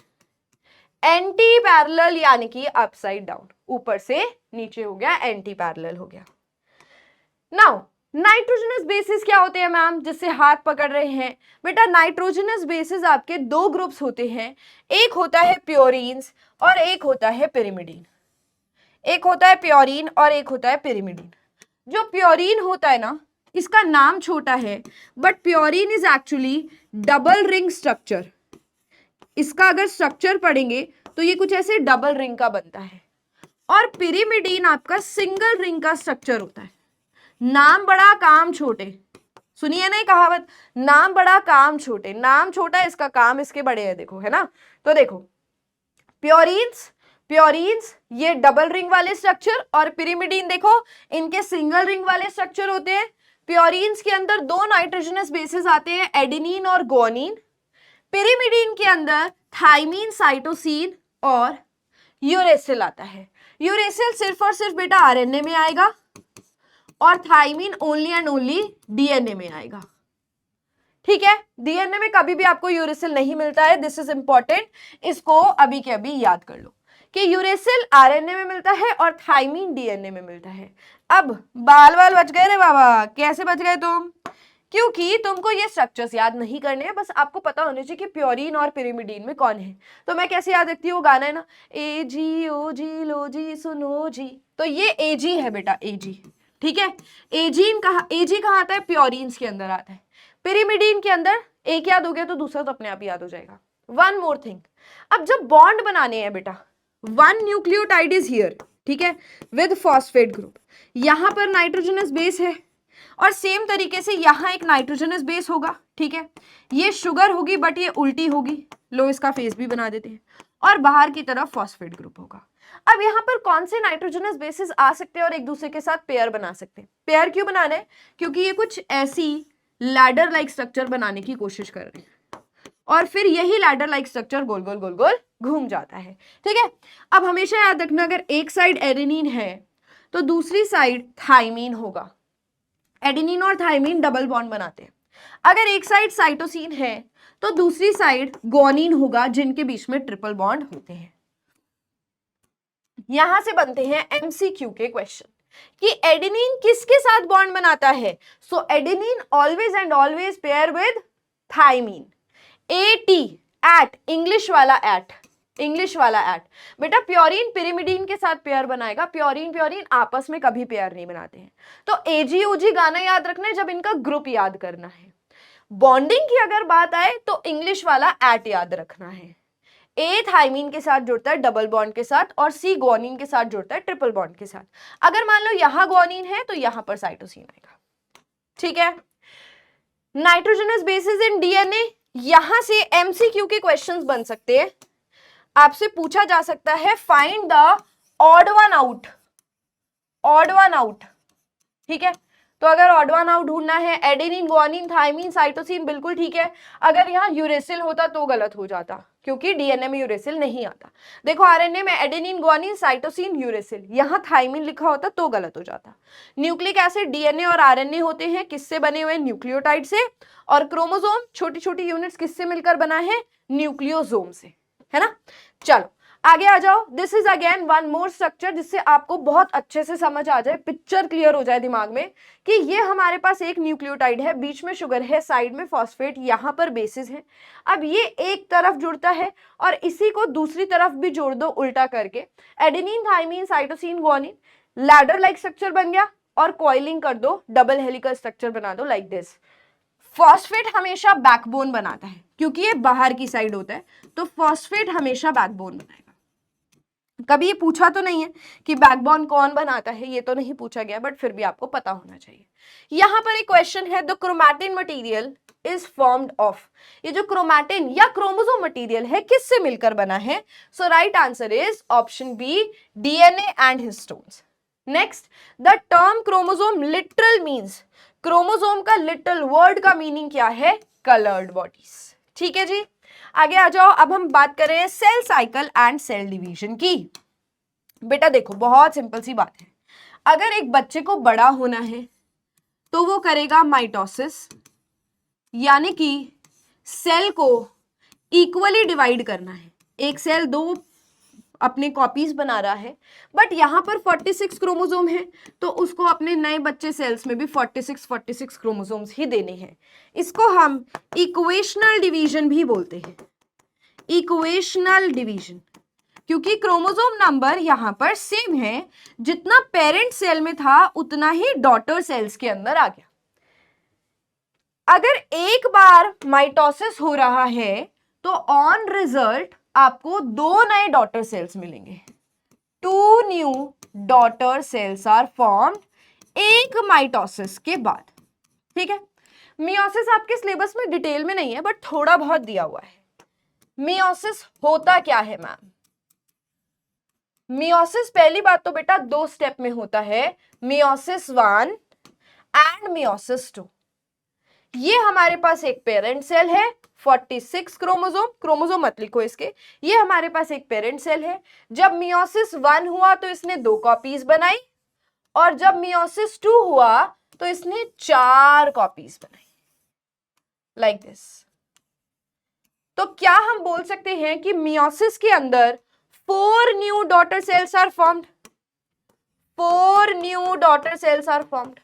एंटी पैरेलल यानी कि अपसाइड डाउन, ऊपर से नीचे हो गया, एंटी पैरेलल हो गया। नाउ नाइट्रोजनस बेसिस क्या होते हैं मैम, जिससे हाथ पकड़ रहे हैं? बेटा नाइट्रोजनस बेसिस आपके 2 ग्रुप्स होते हैं, एक होता है प्योरीन्स और एक होता है पिरिमिडीन। एक होता है प्योरीन और एक होता है पिरिमिडीन। जो प्योरीन होता है ना, इसका नाम छोटा है, but purine is actually double ring structure. इसका अगर स्ट्रक्चर पढ़ेंगे तो ये कुछ ऐसे डबल रिंग का बनता है, और पिरिमिडीन आपका सिंगल रिंग का स्ट्रक्चर होता है। नाम बड़ा काम छोटे, सुनिए ना कहावत, नाम बड़ा काम छोटे, नाम छोटा है इसका काम इसके बड़े हैं, देखो है ना। तो देखो प्योरीन्स ये डबल रिंग वाले स्ट्रक्चर, और पिरिमिडीन देखो इनके सिंगल रिंग वाले स्ट्रक्चर होते हैं। प्योरीन्स के अंदर 2 नाइट्रोजनस बेसेस आते हैं, एडेनिन और गुआनिन। पिरिमिडीन के अंदर थाइमीन, साइटोसिन और यूरेसिल आता है। यूरेसिल सिर्फ और सिर्फ बेटा आरएनए में आएगा और thymine only and only DNA में आएगा। ठीक है, डीएनए में कभी भी आपको यूरेसिल नहीं मिलता है, दिस इज इंपॉर्टेंट, इसको अभी के अभी याद कर लो कि यूरेसिल आरएनए में मिलता है और थाइमीन डीएनए में मिलता है। अब बाल बच गए रे बाबा, कैसे बच गए तुम? क्योंकि तुमको ये स्ट्रक्चर्स याद नहीं करने हैं, बस आपको पता होने चाहिए कि प्योरीन और पिरिमिडीन में कौन है। तो मैं कैसे याद रखती हूँ, वो गाना है ना, ए जी ओ जी लो जी सुनो जी, तो ये एजी है बेटा, एजी। ठीक है, एजी कहाँ आता है? प्योरीन्स के अंदर आता है। पिरिमिडीन के अंदर एक याद हो गया तो दूसरा तो अपने आप याद हो जाएगा। वन मोर थिंग, अब जब बॉन्ड बनाने हैं बेटा, 1 न्यूक्लियोटाइड इज हियर, ठीक है, विद फॉस्फेट ग्रुप, यहां पर नाइट्रोजनस बेस है और सेम तरीके से यहां एक नाइट्रोजनस बेस होगा। ठीक है, ये शुगर होगी बट ये उल्टी होगी, लो इसका फेस भी बना देते हैं, और बाहर की तरफ फॉस्फेट ग्रुप होगा। अब यहाँ पर कौन से नाइट्रोजनस बेसिस आ सकते हैं और एक दूसरे के साथ पेयर बना सकते हैं? पेयर क्यों बनाना है? क्योंकि ये कुछ ऐसी लैडर लाइक स्ट्रक्चर बनाने की कोशिश कर रहे हैं और फिर यही लैडर लाइक स्ट्रक्चर गोल गोल गोल गोल घूम जाता है। ठीक है, अब हमेशा याद रखना, अगर एक साइड एडेनिन है तो दूसरी साइड थाइमीन होगा। एडेनिन और थाइमीन डबल बॉन्ड बनाते हैं। अगर एक साइड साइटोसिन है तो दूसरी साइड ग्वानिन होगा, जिनके बीच में ट्रिपल बॉन्ड होते हैं। यहां से बनते हैं एमसीक्यू के क्वेश्चन कि एडेनिन किसके साथ बॉन्ड बनाता है। So adenine always and always pair with thymine. AT eight, English वाला एट, इंग्लिश वाला एट। बेटा प्योरीन पिरिमिडीन के साथ पेयर बनाएगा, प्योरीन प्योरीन आपस में कभी पेयर नहीं बनाते हैं। तो एजीओजी गाना याद रखना है जब इनका ग्रुप याद करना है। बॉन्डिंग की अगर बात आए तो इंग्लिश वाला एट याद रखना है। ए थाइमीन के साथ जुड़ता है डबल बॉन्ड के साथ और सी ग्वानिन के साथ जुड़ता है ट्रिपल बॉन्ड के साथ। अगर मान लो यहां ग्वानिन है तो यहां पर साइटोसिन आएगा। ठीक है, नाइट्रोजनस बेसिस इन डीएनए, यहां से एमसीक्यू के क्वेश्चंस बन सकते हैं। आपसे पूछा जा सकता है find the odd one out, odd one out. ठीक है, तो अगर ऑड वन आउट ढूंढना है, एडेनिन ग्वानिन थाइमीन साइटोसिन बिल्कुल ठीक है। अगर यहाँ यूरेसिल होता तो गलत हो जाता, क्योंकि डीएनए में यूरेसिल नहीं आता। देखो आरएनए में एडेनिन ग्वानिन साइटोसिन यूरेसिल, यहाँ थाइमीन लिखा होता तो गलत हो जाता। न्यूक्लिक एसिड डीएनए और आरएनए होते हैं किससे बने हुए? न्यूक्लियोटाइड से। और क्रोमोसोम छोटी छोटी यूनिट्स किससे मिलकर बना है? न्यूक्लियोसोम से, है ना। चलो आगे आ जाओ। This is again one more structure जिससे आपको बहुत अच्छे से समझ आ जाए, पिक्चर क्लियर हो जाए दिमाग में कि ये हमारे पास एक न्यूक्लियोटाइड है, बीच में शुगर है, साइड में फॉस्फेट, यहाँ पर बेसिस है। अब ये एक तरफ जुड़ता है और इसी को दूसरी तरफ भी जोड़ दो उल्टा करके, adenine thymine cytosine guanine, ladder like structure बन गया और कॉइलिंग कर दो, डबल हेलिकल स्ट्रक्चर बना दो लाइक दिस। फॉस्फेट हमेशा बैकबोन बनाता है क्योंकि ये बाहर की साइड होता है, तो फॉस्फेट हमेशा बैकबोन बनाएगा। कभी ये पूछा तो नहीं है कि बैकबोन कौन बनाता है, ये तो नहीं पूछा गया, बट फिर भी आपको पता होना चाहिए। यहां पर एक क्वेश्चन है, the chromatin material is formed of, ये जो क्रोमैटिन या क्रोमोसोम मटेरियल है किससे मिलकर बना है? So right answer is option B, DNA and histones. Next, the term chromosome literal means, chromosome का लिटरल वर्ड का मीनिंग क्या है? Coloured bodies. ठीक है जी, आगे आ जाओ। अब हम बात करें cell cycle and cell division की। बेटा देखो बहुत सिंपल सी बात है, अगर एक बच्चे को बड़ा होना है तो वो करेगा माइटोसिस, यानी कि सेल को इक्वली डिवाइड करना है। एक सेल दो अपने कॉपीज बना रहा है, बट यहां पर 46 क्रोमोसोम है, तो उसको अपने नए बच्चे सेल्स में भी 46 क्रोमोसोम्स ही देने हैं। इसको हम इक्वेशनल डिवीजन भी बोलते हैं, इक्वेशनल डिवीजन, क्योंकि क्रोमोसोम नंबर यहां पर सेम है, जितना पेरेंट सेल में था उतना ही डॉटर सेल्स के अंदर आ गया। अगर एक बार माइटोसिस हो रहा है तो ऑन रिजल्ट आपको दो नए डॉटर सेल्स मिलेंगे, 2 new daughter cells are formed एक माइटोसिस के बाद। ठीक है, मियोसिस आपके सिलेबस में डिटेल में नहीं है, बट थोड़ा बहुत दिया हुआ है। मियोसिस होता क्या है मैम? मियोसिस पहली बात तो बेटा 2 स्टेप में होता है, मियोसिस 1 एंड मियोसिस 2। ये हमारे पास एक पेरेंट सेल है, 46 क्रोमोसोम, क्रोमोसोम मत लिखो इसके, ये हमारे पास एक पेरेंट सेल है। जब मियोसिस 1 हुआ तो इसने 2 कॉपीज बनाई, और जब मियोसिस 2 हुआ तो इसने 4 कॉपीज बनाई, लाइक दिस। तो क्या हम बोल सकते हैं कि मियोसिस के अंदर 4 new daughter cells are formed, 4 new daughter cells are formed.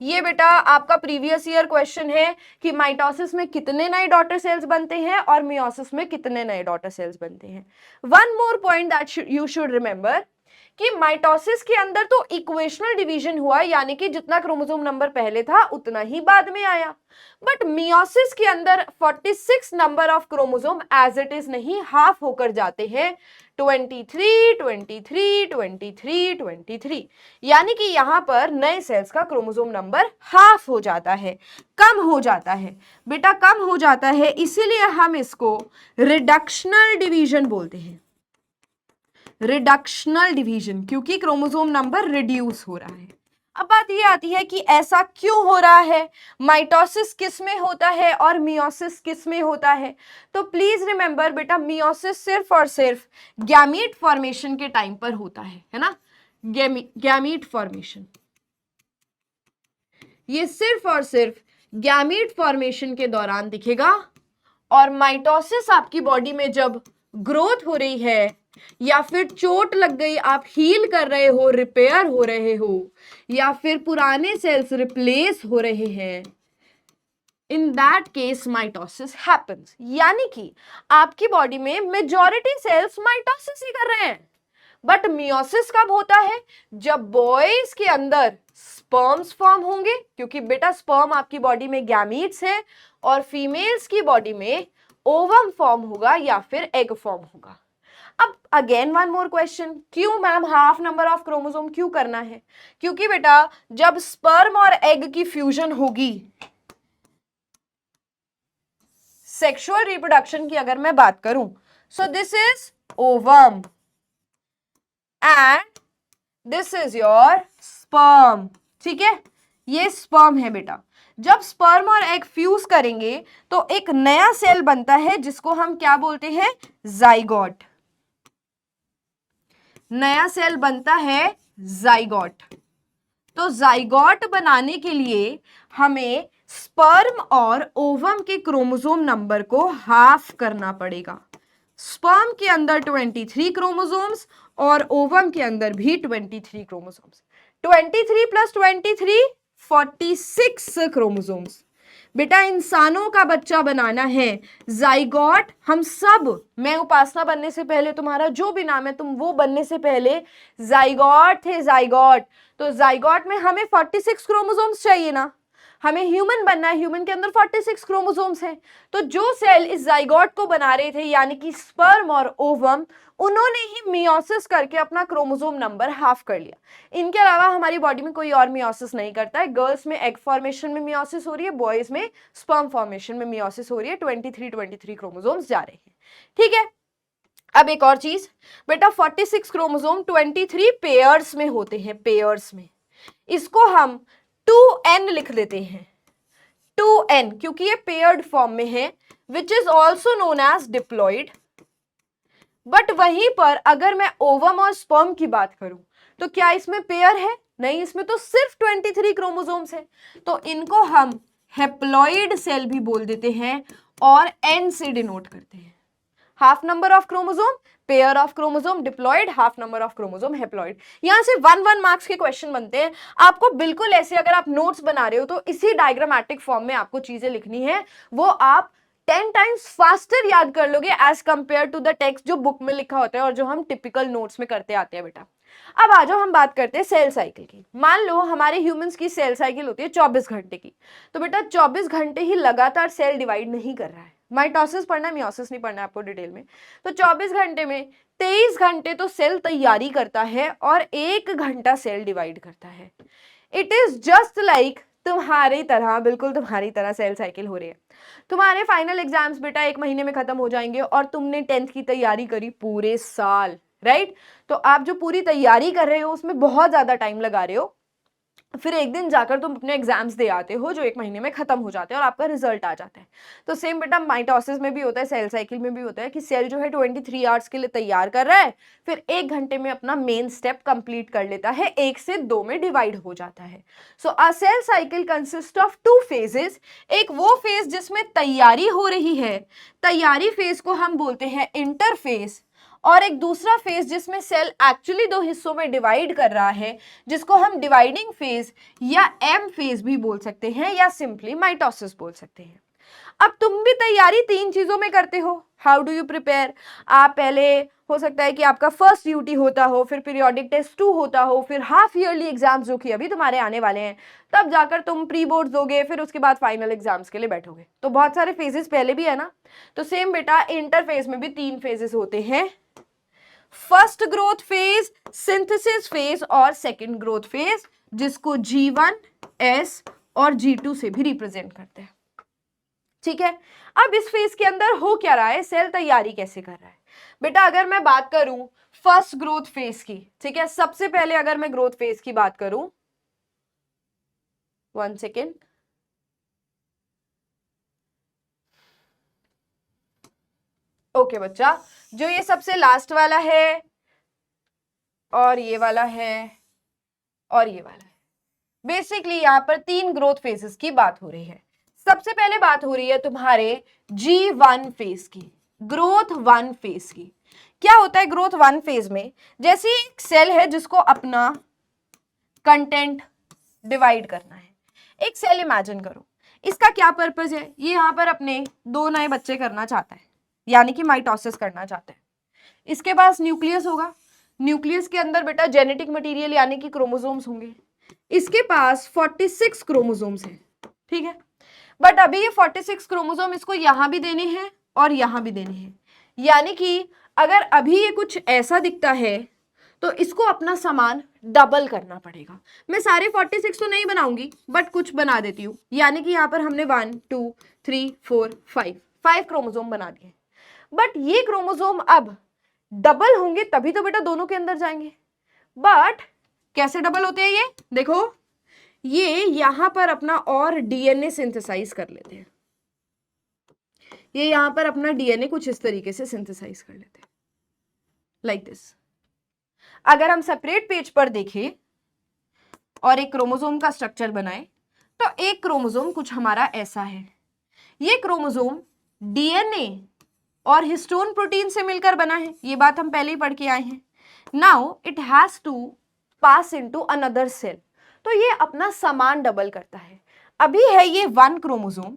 ये बेटा आपका प्रीवियस ईयर क्वेश्चन है कि माइटोसिस में कितने नए डॉटर सेल्स बनते हैं और मियोसिस में कितने नए डॉटर सेल्स बनते हैं। One more point that you should remember, कि माइटोसिस के अंदर तो इक्वेशनल डिवीजन हुआ, यानी कि जितना क्रोमोसोम नंबर पहले था उतना ही बाद में आया, बट मियोसिस के अंदर 46 number of chromosome as it is नहीं, हाफ होकर जाते हैं 23, 23, 23, 23, यानी कि यहां पर नए सेल्स का क्रोमोसोम नंबर हाफ हो जाता है, कम हो जाता है बेटा, कम हो जाता है, इसीलिए हम इसको रिडक्शनल डिवीजन बोलते हैं, रिडक्शनल डिवीजन, क्योंकि क्रोमोसोम नंबर रिड्यूस हो रहा है। अब बात ये आती है कि ऐसा क्यों हो रहा है, माइटोसिस किस में होता है और मियोसिस किस में होता है। तो प्लीज रिमेंबर बेटा, मियोसिस सिर्फ और सिर्फ गैमीट फॉर्मेशन के टाइम पर होता है ना, गैमीट फॉर्मेशन, ये सिर्फ और सिर्फ गैमीट फॉर्मेशन के दौरान दिखेगा, और माइटोसिस आपकी बॉडी में जब ग्रोथ हो रही है या फिर चोट लग गई, आप हील कर रहे हो, रिपेयर हो रहे हो, या फिर पुराने सेल्स रिप्लेस हो रहे हैं, in that case mitosis happens, यानी कि आपकी बॉडी में मेजॉरिटी सेल्स माइटोसिस ही कर रहे हैं। बट मियोसिस कब होता है, जब बॉयज के अंदर स्पर्म्स फॉर्म होंगे, क्योंकि बेटा स्पर्म आपकी बॉडी में गैमीट्स है, और फीमेल्स की बॉडी में ओवम फॉर्म होगा या फिर एग फॉर्म होगा। अब अगेन वन मोर क्वेश्चन, क्यों ma'am half number of chromosome क्यों करना है, क्योंकि बेटा जब स्पर्म और एग की फ्यूजन होगी, सेक्सुअल रिप्रोडक्शन की अगर मैं बात करूं, सो this is ovum and this is your sperm, ठीक है, ये स्पर्म है बेटा। जब स्पर्म और एग फ्यूज करेंगे तो एक नया सेल बनता है जिसको हम क्या बोलते हैं, जाइगोट, नया सेल बनता है जाइगोट। तो जाइगोट बनाने के लिए हमें स्पर्म और ओवम के क्रोमोसोम नंबर को हाफ करना पड़ेगा। स्पर्म के अंदर 23 क्रोमोसोम्स और ओवम के अंदर भी 23 क्रोमोसोम्स, 23 प्लस 23 46 क्रोमोसोम्स। बेटा इंसानों का बच्चा बनाना है, जाइगोट, हम सब, मैं उपासना बनने से पहले, तुम्हारा जो भी नाम है तुम वो बनने से पहले जाइगोट थे, जाइगोट। तो जाइगोट में हमें 46 क्रोमोसोम्स चाहिए ना, हमें ह्यूमन बनना है, ह्यूमन के अंदर 46 क्रोमोसोम्स हैं। तो जो सेल इस जाइगोट को बना रहे थे, यानी कि स्पर्म और ओवम, उन्होंने ही मियोसिस करके अपना क्रोमोसोम नंबर हाफ कर लिया। इनके अलावा हमारी बॉडी में कोई और मियोसिस नहीं करता है। गर्ल्स में एग फॉर्मेशन में मियोसिस हो रही है, बॉयज में स्पर्म फॉर्मेशन में मियोसिस हो रही है। 23 क्रोमोसोम्स जा रहे हैं, ठीक है। अब एक और चीज बेटा, 46 क्रोमोसोम 23 पेयर्स में होते हैं, पेयर्स में, इसको हम 2n लिख लेते हैं, 2n, क्योंकि ये पेयर्ड फॉर्म में है, which is also known as diploid. But वहीं पर अगर मैं ओवम और स्पर्म की बात करूं तो क्या इसमें पेयर है, नहीं, इसमें तो सिर्फ 23 क्रोमोसोम्स है, तो इनको हम हेप्लॉइड सेल भी बोल देते हैं और n से डिनोट करते हैं। Half number of chromosome, pair of chromosome, diploid, half number of chromosome, haploid. यहां से 1 मार्क्स के क्वेश्चन बनते हैं। आपको बिल्कुल ऐसे, अगर आप नोट्स बना रहे हो तो इसी डायग्रामेटिक फॉर्म में आपको चीजें लिखनी है, वो आप 10 टाइम्स फास्टर याद कर लोगे as compared to the text जो बुक में लिखा होता है और जो हम टिपिकल नोट्स में करते आते हैं बेटा। अब आ जाओ, हम बात करते हैं सेल साइकिल की। मान लो हमारे ह्यूमंस की सेल साइकिल होती है 24 घंटे की, तो बेटा 24 घंटे ही लगातार सेल डिवाइड नहीं कर रहा है। माइटोसिस पढ़ना है, मियोसिस नहीं पढ़ना है आपको डिटेल में। तो 24 घंटे में 23 घंटे तो सेल तैयारी करता है और 1 घंटा सेल डिवाइड करता है। इट इज जस्ट लाइक तुम्हारी तरह, बिल्कुल तुम्हारी तरह सेल साइकिल हो रही है। तुम्हारे फाइनल एग्जाम्स बेटा 1 महीने में खत्म हो जाएंगे और तुमने 10th की तैयारी करी पूरे साल, राइट। तो आप जो पूरी तैयारी कर रहे हो उसमें बहुत ज्यादा टाइम लगा रहे हो, फिर एक दिन जाकर तुम अपने एग्जाम्स दे आते हो जो 1 महीने में खत्म हो जाते हैं और आपका रिजल्ट आ जाता है। तो सेम बेटा माइटोसिस में भी होता है, सेल साइकिल में भी होता है कि सेल जो है 23 आवर्स के लिए तैयार कर रहा है, फिर 1 घंटे में अपना मेन स्टेप कंप्लीट कर लेता है, 1 से 2 में डिवाइड हो जाता है। So a cell cycle consist of 2 phases. एक वो फेज जिसमें तैयारी हो रही है, तैयारी फेज को हम बोलते हैं इंटरफेज, और एक दूसरा फेज जिसमें सेल एक्चुअली 2 हिस्सों में डिवाइड कर रहा है, जिसको हम डिवाइडिंग फेज या एम फेज भी बोल सकते हैं या सिंपली माइटोसिस बोल सकते हैं। अब तुम भी तैयारी 3 चीजों में करते हो। How do you prepare? आप पहले हो सकता है कि आपका फर्स्ट ड्यूटी होता हो, फिर पीरियोडिक टेस्ट 2 होता हो, फिर हाफ ईयरली एग्जाम्स जो कि अभी तुम्हारे आने वाले हैं, तब जाकर तुम प्री बोर्ड्स दोगे, फिर उसके बाद फाइनल एग्जाम्स के लिए बैठोगे। तो बहुत सारे फेजेस पहले भी है ना। तो सेम बेटा इंटर फेज में भी 3 फेजेस होते हैं, first growth phase, synthesis phase और सेकेंड ग्रोथ फेज, जिसको G1, S और G2 से भी रिप्रेजेंट करते हैं। ठीक है, अब इस फेज के अंदर हो क्या रहा है, सेल तैयारी कैसे कर रहा है। बेटा अगर मैं बात करूं फर्स्ट ग्रोथ फेज की, ठीक है, सबसे पहले अगर मैं ग्रोथ फेज की बात करूं, 1 सेकेंड, ओके बच्चा, जो ये सबसे लास्ट वाला है और ये वाला है और ये वाला है, बेसिकली यहां पर 3 ग्रोथ फेजेस की बात हो रही है। सबसे पहले बात हो रही है तुम्हारे G1 फेज की, ग्रोथ 1 फेज की। क्या होता है ग्रोथ 1 फेज में, जैसे एक सेल है जिसको अपना कंटेंट डिवाइड करना है। एक सेल इमेजिन करो, इसका क्या पर्पस है, ये यहाँ पर अपने 2 नए बच्चे करना चाहता है, यानी कि माइटोसिस करना चाहता है। इसके पास न्यूक्लियस होगा, न्यूक्लियस के अंदर बेटा जेनेटिक मटेरियल यानी कि क्रोमोसोम्स होंगे। इसके पास 46 क्रोमोसोम्स हैं, ठीक है, बट अभी ये 46 क्रोमोसोम इसको यहां भी देने हैं और यहां भी देने हैं, यानी कि अगर अभी ये कुछ ऐसा दिखता है तो इसको अपना सामान डबल करना पड़ेगा। मैं सारे 46 तो नहीं बनाऊंगी, बट कुछ बना देती हूँ, यानी कि यहाँ पर हमने 1 2 3 4 5 क्रोमोसोम बना दिए। बट ये क्रोमोसोम अब डबल होंगे तभी तो बेटा दोनों के अंदर जाएंगे। बट कैसे डबल होते हैं ये देखो, ये यहां पर अपना और डीएनए सिंथेसाइज कर लेते हैं, ये यहां पर अपना डीएनए कुछ इस तरीके से सिंथेसाइज कर लेते हैं, लाइक दिस। अगर हम सेपरेट पेज पर देखें और एक क्रोमोसोम का स्ट्रक्चर बनाए, तो एक क्रोमोसोम कुछ हमारा ऐसा है। ये क्रोमोसोम डीएनए और हिस्टोन प्रोटीन से मिलकर बना है, ये बात हम पहले ही पढ़ के आए हैं। Now it has to pass into another cell, तो ये अपना सामान डबल करता है। अभी है ये 1 क्रोमोसोम,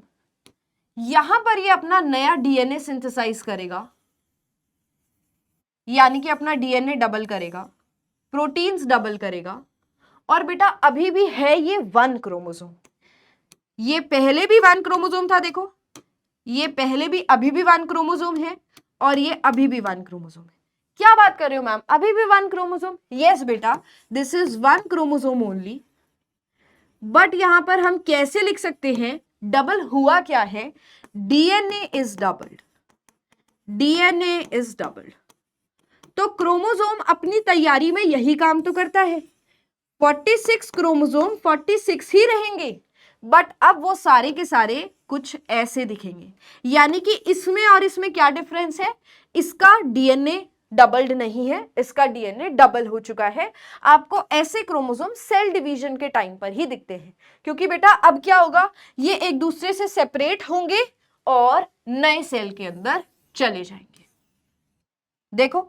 यहां पर ये अपना नया डीएनए सिंथेसाइज करेगा, यानी कि अपना डीएनए डबल करेगा, प्रोटीन्स डबल करेगा, और बेटा अभी भी है ये 1 क्रोमोसोम। ये पहले भी 1 क्रोमोसोम था, देखो ये पहले भी अभी भी 1 क्रोमोसोम है और ये अभी भी 1 क्रोमोसोम है। क्या बात कर रहे हो मैम, अभी भी 1 क्रोमोसोम? यस बेटा, this is 1 chromosome only. But यहां पर हम कैसे लिख सकते हैं, डबल हुआ क्या है, DNA is doubled, DNA is doubled. तो क्रोमोसोम अपनी तैयारी में यही काम तो करता है। 46 क्रोमोसोम 46 ही रहेंगे, बट अब वो सारे के सारे कुछ ऐसे दिखेंगे, यानी कि इसमें और इसमें क्या डिफरेंस है, इसका डीएनए डबल्ड नहीं है, इसका डीएनए डबल हो चुका है। आपको ऐसे क्रोमोसोम सेल डिवीजन के टाइम पर ही दिखते हैं, क्योंकि बेटा अब क्या होगा, ये एक दूसरे से सेपरेट होंगे और नए सेल के अंदर चले जाएंगे। देखो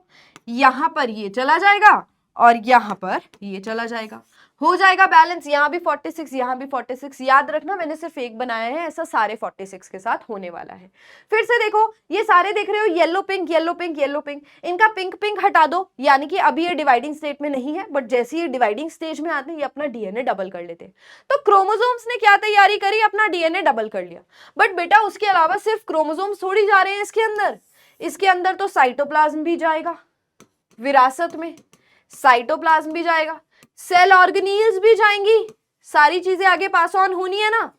यहां पर ये चला जाएगा और यहां पर ये चला जाएगा, हो जाएगा बैलेंस, यहां भी 46 यहां भी 46। याद रखना मैंने सिर्फ एक बनाया है, ऐसा सारे 46 के साथ होने वाला है। फिर से देखो, ये सारे देख रहे हो yellow pink yellow pink yellow pink, इनका पिंक पिंक हटा दो, यानी कि अभी ये डिवाइडिंग स्टेट में नहीं है, बट जैसे ये डिवाइडिंग स्टेज में आते हैं ये अपना डीएनए डबल कर लेते हैं। तो क्रोमोसोम्स ने क्या तैयारी करी, अपना डीएनए डबल कर लिया। बट बेटा उसके अलावा सिर्फ क्रोमोसोम्स थोड़ी जा रहे हैं इसके अंदर तो साइटोप्लाज्म भी जाएगा, विरासत में साइटोप्लाज्म भी जाएगा, सेल ऑर्गेनील्स भी जाएंगी, सारी चीजें आगे पास ऑन होनी है ना।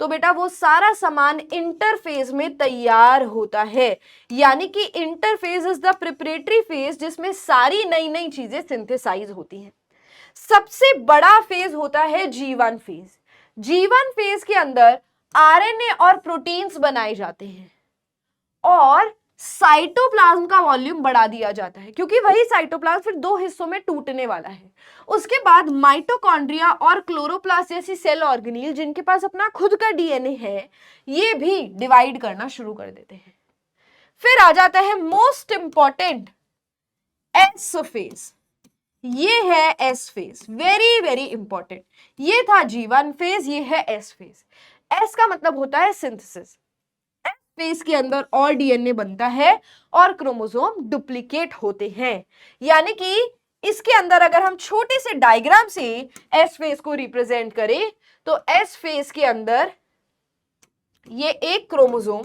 तो बेटा वो सारा सामान इंटरफेज में तैयार होता है, यानी कि interphase is the preparatory phase, जिसमें सारी नई नई चीजें सिंथेसाइज होती हैं। सबसे बड़ा फेज होता है G1 फेज। G1 फेज के अंदर आरएनए और प्रोटीन्स बनाए जाते हैं और साइटोप्लाज्म का वॉल्यूम बढ़ा दिया जाता है, क्योंकि वही साइटोप्लाज्म फिर 2 हिस्सों में टूटने वाला है। उसके बाद माइटोकॉन्ड्रिया और क्लोरोप्लास्ट जैसी सेल ऑर्गेनील जिनके पास अपना खुद का डीएनए है, ये भी डिवाइड करना शुरू कर देते हैं। फिर आ जाता है मोस्ट इंपॉर्टेंट एस फेज, ये है S phase, very very important. ये था G1 फेज, ये है एस फेज। एस का मतलब होता है सिंथेसिस। फेज के अंदर और डीएनए बनता है और क्रोमोसोम डुप्लीकेट होते हैं। यानी कि इसके अंदर अगर हम छोटे से डायग्राम से एस फेज को रिप्रेजेंट करें तो एस फेज के अंदर ये एक क्रोमोसोम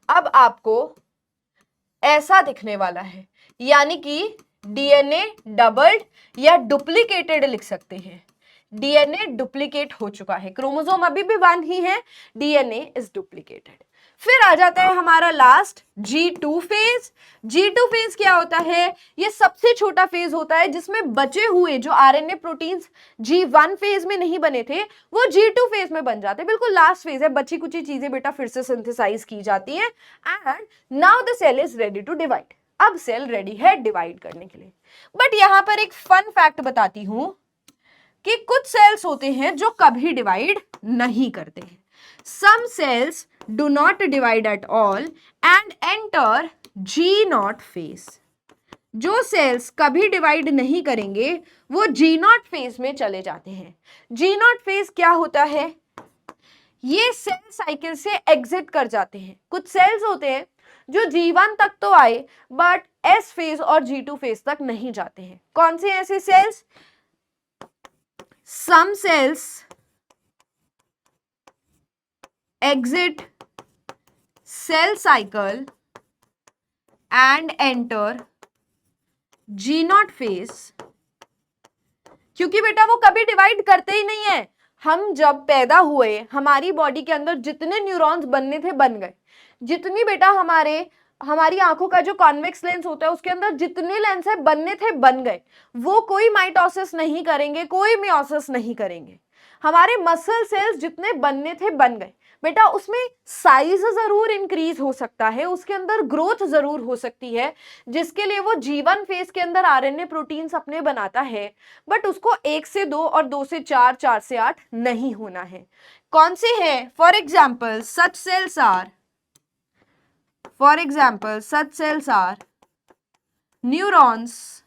अब आपको ऐसा दिखने वाला है, यानी कि डीएनए डबल्ड या डुप्लीकेटेड लिख सकते हैं। डीएनए डुप्लीकेट हो चुका है, क्रोमोसोम अभी भी वन ही है, डीएनए इज डुप्लीकेटेड। फिर आ जाता है हमारा last G2 phase. G2 phase क्या होता है? ये सबसे छोटा फेज होता है जिसमें बचे हुए जो आरएनए प्रोटीन्स G1 फेज में नहीं बने थे वो G2 फेज में बन जाते हैं। बिल्कुल लास्ट फेज है, बची कुछ चीजें बेटा फिर से सिंथेसाइज की जाती हैं and now the cell is ready to divide. अब सेल रेडी है डिवाइड करने के लिए। बट यहां पर एक फन फैक्ट बताती हूं कि कुछ सेल्स होते हैं जो कभी डिवाइड नहीं करते हैं। Some cells do not divide at all and enter G0 phase. जो सेल्स कभी डिवाइड नहीं करेंगे वो G0 फेज में चले जाते हैं। G0 फेज क्या होता है? ये सेल साइकिल से एग्जिट कर जाते हैं। कुछ सेल्स होते हैं जो G1 तक तो आए बट S फेज और G2 फेज तक नहीं जाते हैं। कौन से ऐसे sales? Some cells exit cell cycle and enter G0 phase। क्योंकि बेटा वो कभी डिवाइड करते ही नहीं है। हम जब पैदा हुए हमारी बॉडी के अंदर जितने न्यूरॉन्स बनने थे बन गए, जितनी बेटा हमारी आंखों का जो कॉन्वेक्स लेंस होता है उसके अंदर जितने लेंस है बनने थे बन गए। वो कोई माइटोसिस नहीं करेंगे, कोई मियोसिस नहीं करेंगे। हमारे मसल सेल्स जितने बनने थे बन गए। बेटा उसमें साइज जरूर इंक्रीज हो सकता है, उसके अंदर ग्रोथ जरूर हो सकती है जिसके लिए वो G1 फेज के अंदर आरएनए प्रोटीन्स अपने बनाता है, बट उसको 1 से 2 और 2 से 4, 4 से 8 नहीं होना है। कौन से हैं? For example such cells are neurons,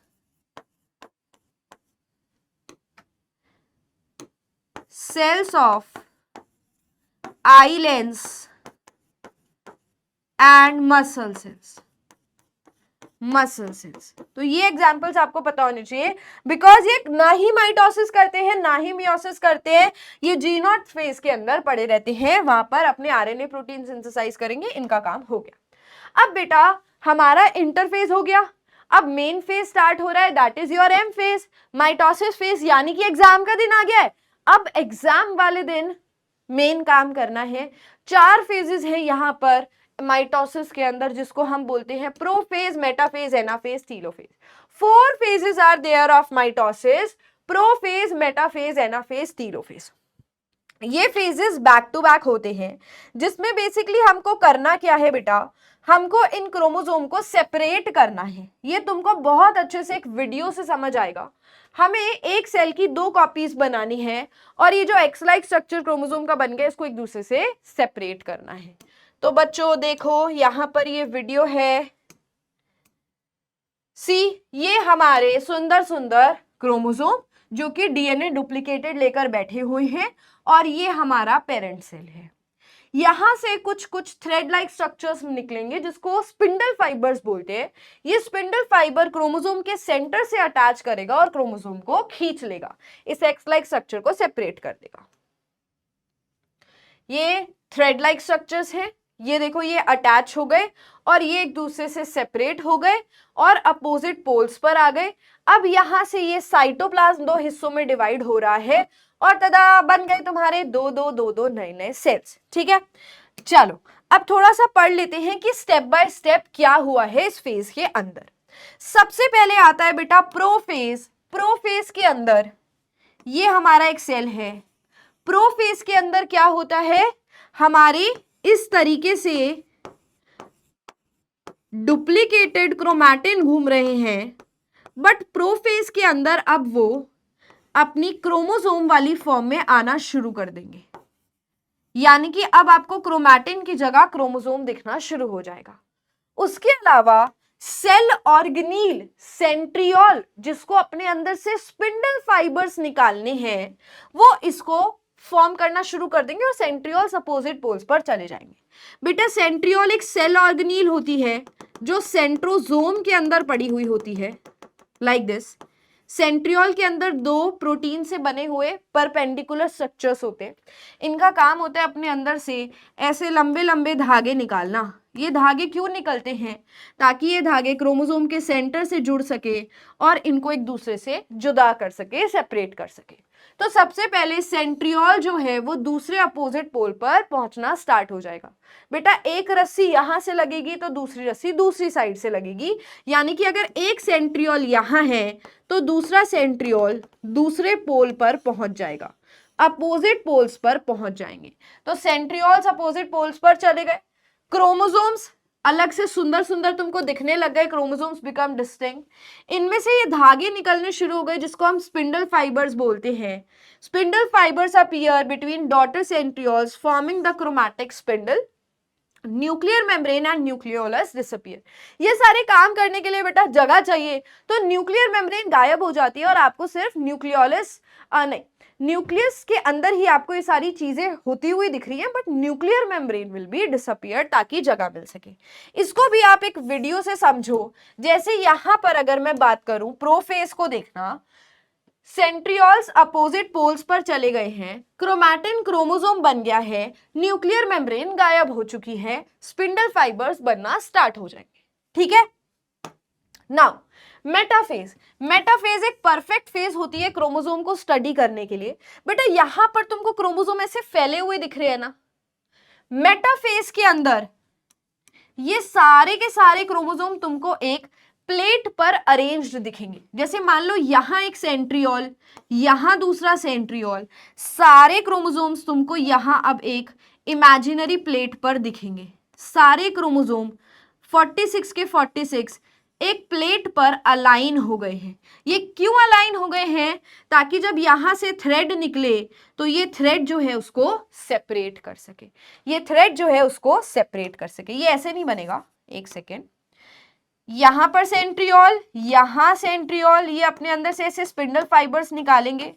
cells of eye lens and muscle cells। तो ये एग्जाम्पल्स आपको पता होने चाहिए बिकॉज ये ना ही माइटोसिस करते हैं ना ही मियोसिस करते हैं। ये G0 फेज के अंदर पड़े रहते हैं, वहां पर अपने आरएनए प्रोटीन सिंथेसाइज करेंगे, इनका काम हो गया। अब बेटा हमारा इंटरफेज हो गया, अब मेन फेज स्टार्ट हो रहा है, that is your M phase, mitosis phase, यानी कि एग्जाम का दिन आ गया है। अब एग्जाम वाले दिन मेन काम करना है। 4 फेजेस हैं यहाँ पर माइटोसिस के अंदर जिसको हम बोलते हैं prophase, metaphase, anaphase, telophase. 4 phases are there of mitosis, prophase, metaphase, anaphase, telophase. ये फेजेस बैक टू बैक होते हैं जिसमें बेसिकली हमको करना क्या है बेटा, हमको इन क्रोमोसोम को सेपरेट करना है। ये तुमको बहुत अच्छे से एक वीडियो से समझ आएगा। हमें एक सेल की 2 कॉपीज बनानी है और ये जो एक्स लाइक स्ट्रक्चर क्रोमोसोम का बन गया इसको एक दूसरे से सेपरेट करना है। तो बच्चों देखो यहाँ पर ये वीडियो है, ये हमारे सुंदर सुंदर क्रोमोसोम जो कि डीएनए डुप्लीकेटेड लेकर बैठे हुए हैं और ये हमारा पेरेंट सेल है। यहां से कुछ थ्रेड लाइक स्ट्रक्चर्स निकलेंगे जिसको स्पिंडल फाइबर्स बोलते हैं। ये स्पिंडल फाइबर क्रोमोसोम के सेंटर से अटैच करेगा और क्रोमोसोम को खींच लेगा, इस एक्स लाइक स्ट्रक्चर को सेपरेट कर देगा। ये थ्रेड लाइक स्ट्रक्चर्स हैं, ये देखो ये अटैच हो गए और ये एक दूसरे से सेपरेट हो गए और अपोजिट पोल्स पर आ गए। अब यहां से ये साइटोप्लाज्म 2 हिस्सों में डिवाइड हो रहा है और तदा बन गए तुम्हारे 2 नए सेल्स। ठीक है, चलो अब थोड़ा सा पढ़ लेते हैं कि स्टेप बाय स्टेप क्या हुआ है इस फेज के अंदर। सबसे पहले आता है बेटा प्रोफेज। प्रोफेज के अंदर ये हमारा एक सेल है। प्रोफेज के अंदर क्या होता है, हमारी इस तरीके से डुप्लीकेटेड क्रोमैटिन घूम रहे हैं, बट प्रोफेज के अंदर अब वो अपनी क्रोमोसोम वाली फॉर्म में आना शुरू कर देंगे, यानी कि अब आपको क्रोमैटिन की जगह क्रोमोसोम दिखना शुरू हो जाएगा। उसके अलावा सेल ऑर्गेनील, सेंट्रियोल, जिसको अपने अंदर से स्पिंडल फाइबर्स निकालने हैं, वो इसको फॉर्म करना शुरू कर देंगे और सेंट्रियोल्स अपोजिट पोल्स पर चले जाएंगे। बेटा सेंट्रियोल एक सेल ऑर्गेनील होती है जो सेंट्रोजोम के अंदर पड़ी हुई होती है, लाइक दिस। सेंट्रियोल के अंदर दो प्रोटीन से बने हुए परपेंडिकुलर स्ट्रक्चर्स होते हैं। इनका काम होता है अपने अंदर से ऐसे लंबे लंबे धागे निकालना। ये धागे क्यों निकलते हैं? ताकि ये धागे क्रोमोसोम के सेंटर से जुड़ सके और इनको एक दूसरे से जुदा कर सके, सेपरेट कर सके। तो सबसे पहले सेंट्रियोल जो है वो दूसरे अपोजिट पोल पर पहुंचना स्टार्ट हो जाएगा। बेटा एक रस्सी यहां से लगेगी तो दूसरी रस्सी दूसरी साइड से लगेगी, यानी कि अगर एक सेंट्रियोल यहां है तो दूसरा सेंट्रियोल दूसरे पोल पर पहुंच जाएगा, अपोजिट पोल्स पर पहुंच जाएंगे। तो सेंट्रियोल्स अपोजिट पोल्स पर चले गए। क्रोमोसोम्स अलग से सुंदर सुंदर तुमको दिखने लग गए, क्रोमोसोम्स बिकम डिस्टिंक्ट। इनमें से ये धागे निकलने शुरू हो गए जिसको हम स्पिंडल फाइबर्स बोलते हैं। Spindle fibres appear between daughter centrioles forming the chromatic spindle, nuclear membrane and nucleolus disappear. ये सारे काम करने के लिए बेटा जगह चाहिए, तो न्यूक्लियर मेम्ब्रेन गायब हो जाती है और आपको सिर्फ न्यूक्लियोलस नहीं, न्यूक्लियस के अंदर ही आपको ये सारी चीजें होती हुई दिख रही हैं, but nuclear membrane will be disappear ताकि जगह मिल सके। इसको भी आप एक वीडियो से समझो। जैसे यहां पर अगर मैं बात करूं, प्रोफेज को देखना, सेंट्रियोल्स अपोजिट पोल्स पर चले गए हैं, क्रोमैटिन क्रोमोसोम बन गया है, न्यूक्लियर मेम्ब्रेन गायब हो चुकी है, स्पिंडल फाइबर्स बनना स्टार्ट हो जाएंगे। ठीक है। Now metaphase. मेटाफेज एक परफेक्ट फेज होती है क्रोमोसोम को स्टडी करने के लिए। बेटा यहां पर तुमको क्रोमोसोम ऐसे फैले हुए दिख रहे हैं ना, मेटाफेज के अंदर ये सारे के सारे क्रोमोसोम तुमको एक प्लेट पर अरेंज्ड दिखेंगे। जैसे मान लो यहां एक सेंट्रियोल, यहां दूसरा सेंट्रियोल, सारे क्रोमोसोम्स तुमको यहां अब एक इमेजिनरी प्लेट पर दिखेंगे। सारे क्रोमोसोम 46 के 46 एक प्लेट पर अलाइन हो गए हैं। ये क्यों अलाइन हो गए हैं? ताकि जब यहां से थ्रेड निकले तो ये थ्रेड जो है उसको सेपरेट कर सके, ये थ्रेड जो है उसको सेपरेट कर सके। ये ऐसे नहीं बनेगा, एक सेकेंड, यहां पर सेंट्रियोल, यहां सेंट्रियोल, ये अपने अंदर से ऐसे स्पिंडल फाइबर्स निकालेंगे।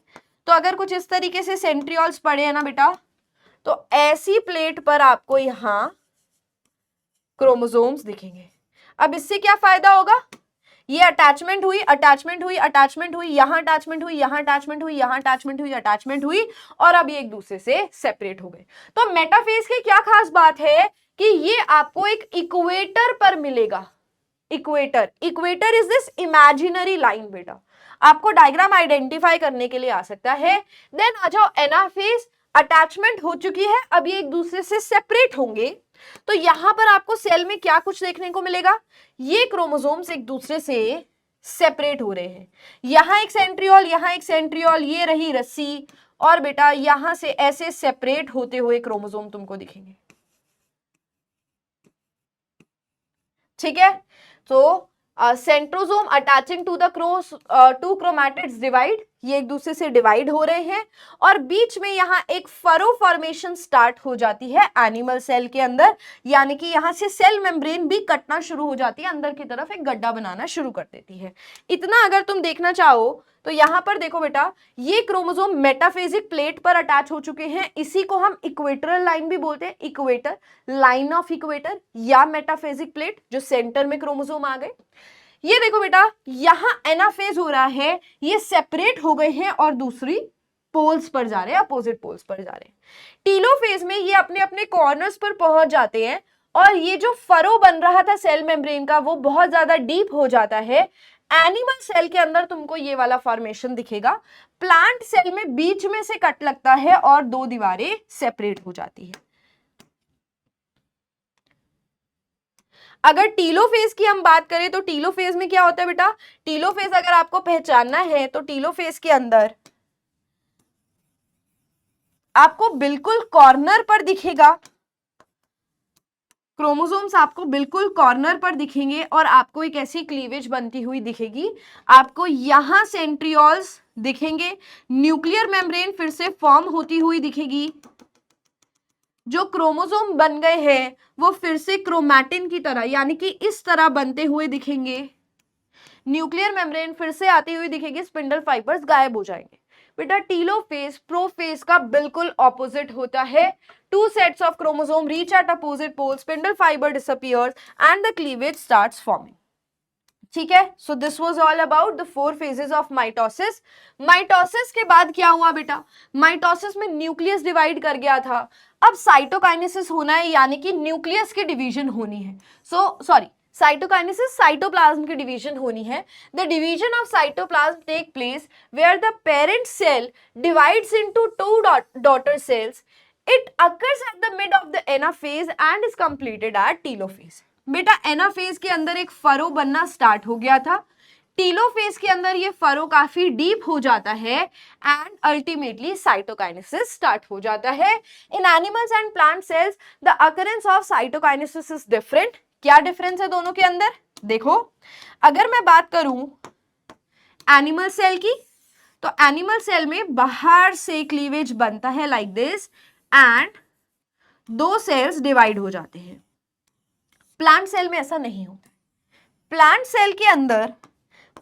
तो अगर कुछ इस तरीके से सेंट्रियोल्स पड़े हैं ना बेटा, तो ऐसी प्लेट पर आपको यहां क्रोमोसोम्स दिखेंगे। अब इससे क्या फायदा होगा? ये अटैचमेंट हुई, अटैचमेंट हुई, अटैचमेंट हुई, यहां अटैचमेंट हुई, यहां अटैचमेंट हुई, यहां अटैचमेंट हुई, अटैचमेंट हुई, और अब ये एक दूसरे से सेपरेट हो गए। तो मेटाफेज की क्या खास बात है कि ये आपको एक इक्वेटर पर मिलेगा। Equator, equator is this imaginary line. बेटा आपको डायग्राम आइडेंटिफाई करने के लिए आ सकता है। देन आ जाओ एनाफेज, अटैचमेंट हो चुकी है, अब ये एक दूसरे से सेपरेट होंगे। तो यहां पर आपको सेल में क्या कुछ देखने को मिलेगा? ये क्रोमोसोम्स एक दूसरे से सेपरेट हो रहे हैं। यहां एक सेंट्रियोल, यहां एक सेंट्रियोल, ये रही रस्सी, और बेटा यहां से ऐसे सेपरेट होते हुए क्रोमोसोम तुमको दिखेंगे। ठीक है। तो centrosome attaching to the two chromatids divide, ये एक दूसरे से डिवाइड हो रहे हैं, और बीच में यहाँ एक फरो फॉर्मेशन स्टार्ट हो जाती है एनिमल सेल के अंदर, यानी कि यहाँ से सेल मेम्ब्रेन भी कटना शुरू हो जाती है, अंदर की तरफ एक गड्ढा बनाना शुरू कर देती है। इतना अगर तुम देखना चाहो तो यहाँ पर देखो बेटा, ये क्रोमोसोम मेटाफेजिक प्लेट पर अटैच हो चुके हैं। इसी को हम इक्वेटरल लाइन भी बोलते हैं, इक्वेटर, लाइन ऑफ इक्वेटर या मेटाफेजिक प्लेट, जो सेंटर में क्रोमोसोम आ गए। ये देखो बेटा, यहां एनाफेज हो रहा है, ये सेपरेट हो गए हैं और दूसरी पोल्स पर जा रहे हैं, अपोजिट पोल्स पर जा रहे हैं। टीलोफेज में ये अपने अपने कॉर्नर्स पर पहुंच जाते हैं, और ये जो फरो बन रहा था सेल मेम्ब्रेन का वो बहुत ज्यादा डीप हो जाता है। एनिमल सेल के अंदर तुमको ये वाला फॉर्मेशन दिखेगा। प्लांट सेल में बीच में से कट लगता है और दो दीवारें सेपरेट हो जाती है। अगर टीलोफेज की हम बात करें तो टीलोफेज में क्या होता है बेटा? टीलोफेज अगर आपको पहचानना है तो टीलोफेज के अंदर आपको बिल्कुल कॉर्नर पर दिखेगा, क्रोमोसोम्स आपको बिल्कुल कॉर्नर पर दिखेंगे, और आपको एक ऐसी क्लीवेज बनती हुई दिखेगी। आपको यहां सेंट्रियोल्स दिखेंगे, न्यूक्लियर मेम्ब्रेन फिर से फॉर्म होती हुई दिखेगी, जो क्रोमोसोम बन गए हैं वो फिर से क्रोमैटिन की तरह, यानी कि इस तरह बनते हुए दिखेंगे। न्यूक्लियर मेम्ब्रेन फिर से आती हुई दिखेगी, स्पिंडल फाइबर्स गायब हो जाएंगे। बेटा टीलोफेज प्रोफेज का बिल्कुल ऑपोजिट होता है. Two sets of chromosome reach at opposite pole, spindle fibre disappears and the cleavage starts forming. ठीक है, so this was all about the 4 phases of mitosis. Mitosis के बाद क्या हुआ बेटा? माइटोसिस में न्यूक्लियस डिवाइड कर गया था. अब साइटोकाइनेसिस होना है, यानी कि न्यूक्लियस की डिवीजन होनी है. साइटोकाइनेसिस साइटोप्लाज्म की डिवीजन होनी है. The division of cytoplasm take place where the parent cell divides into 2 daughter cells. It occurs at the mid of the anaphase and is completed at telophase. बेटा anaphase के अंदर एक furrow बनना start हो गया था. टीलोफेज के अंदर ये फरो काफी डीप हो जाता है एंड अल्टीमेटली साइटोकाइनेसिस स्टार्ट हो जाता है. In animals and plant cells the occurrence of cytokinesis is different. क्या डिफरेंस है दोनों के अंदर? देखो, अगर मैं बात करूं एनिमल सेल की, तो एनिमल सेल में बाहर से क्लीवेज बनता है like this and 2 cells divide हो जाते हैं. प्लांट सेल में ऐसा नहीं होता. प्लांट सेल के अंदर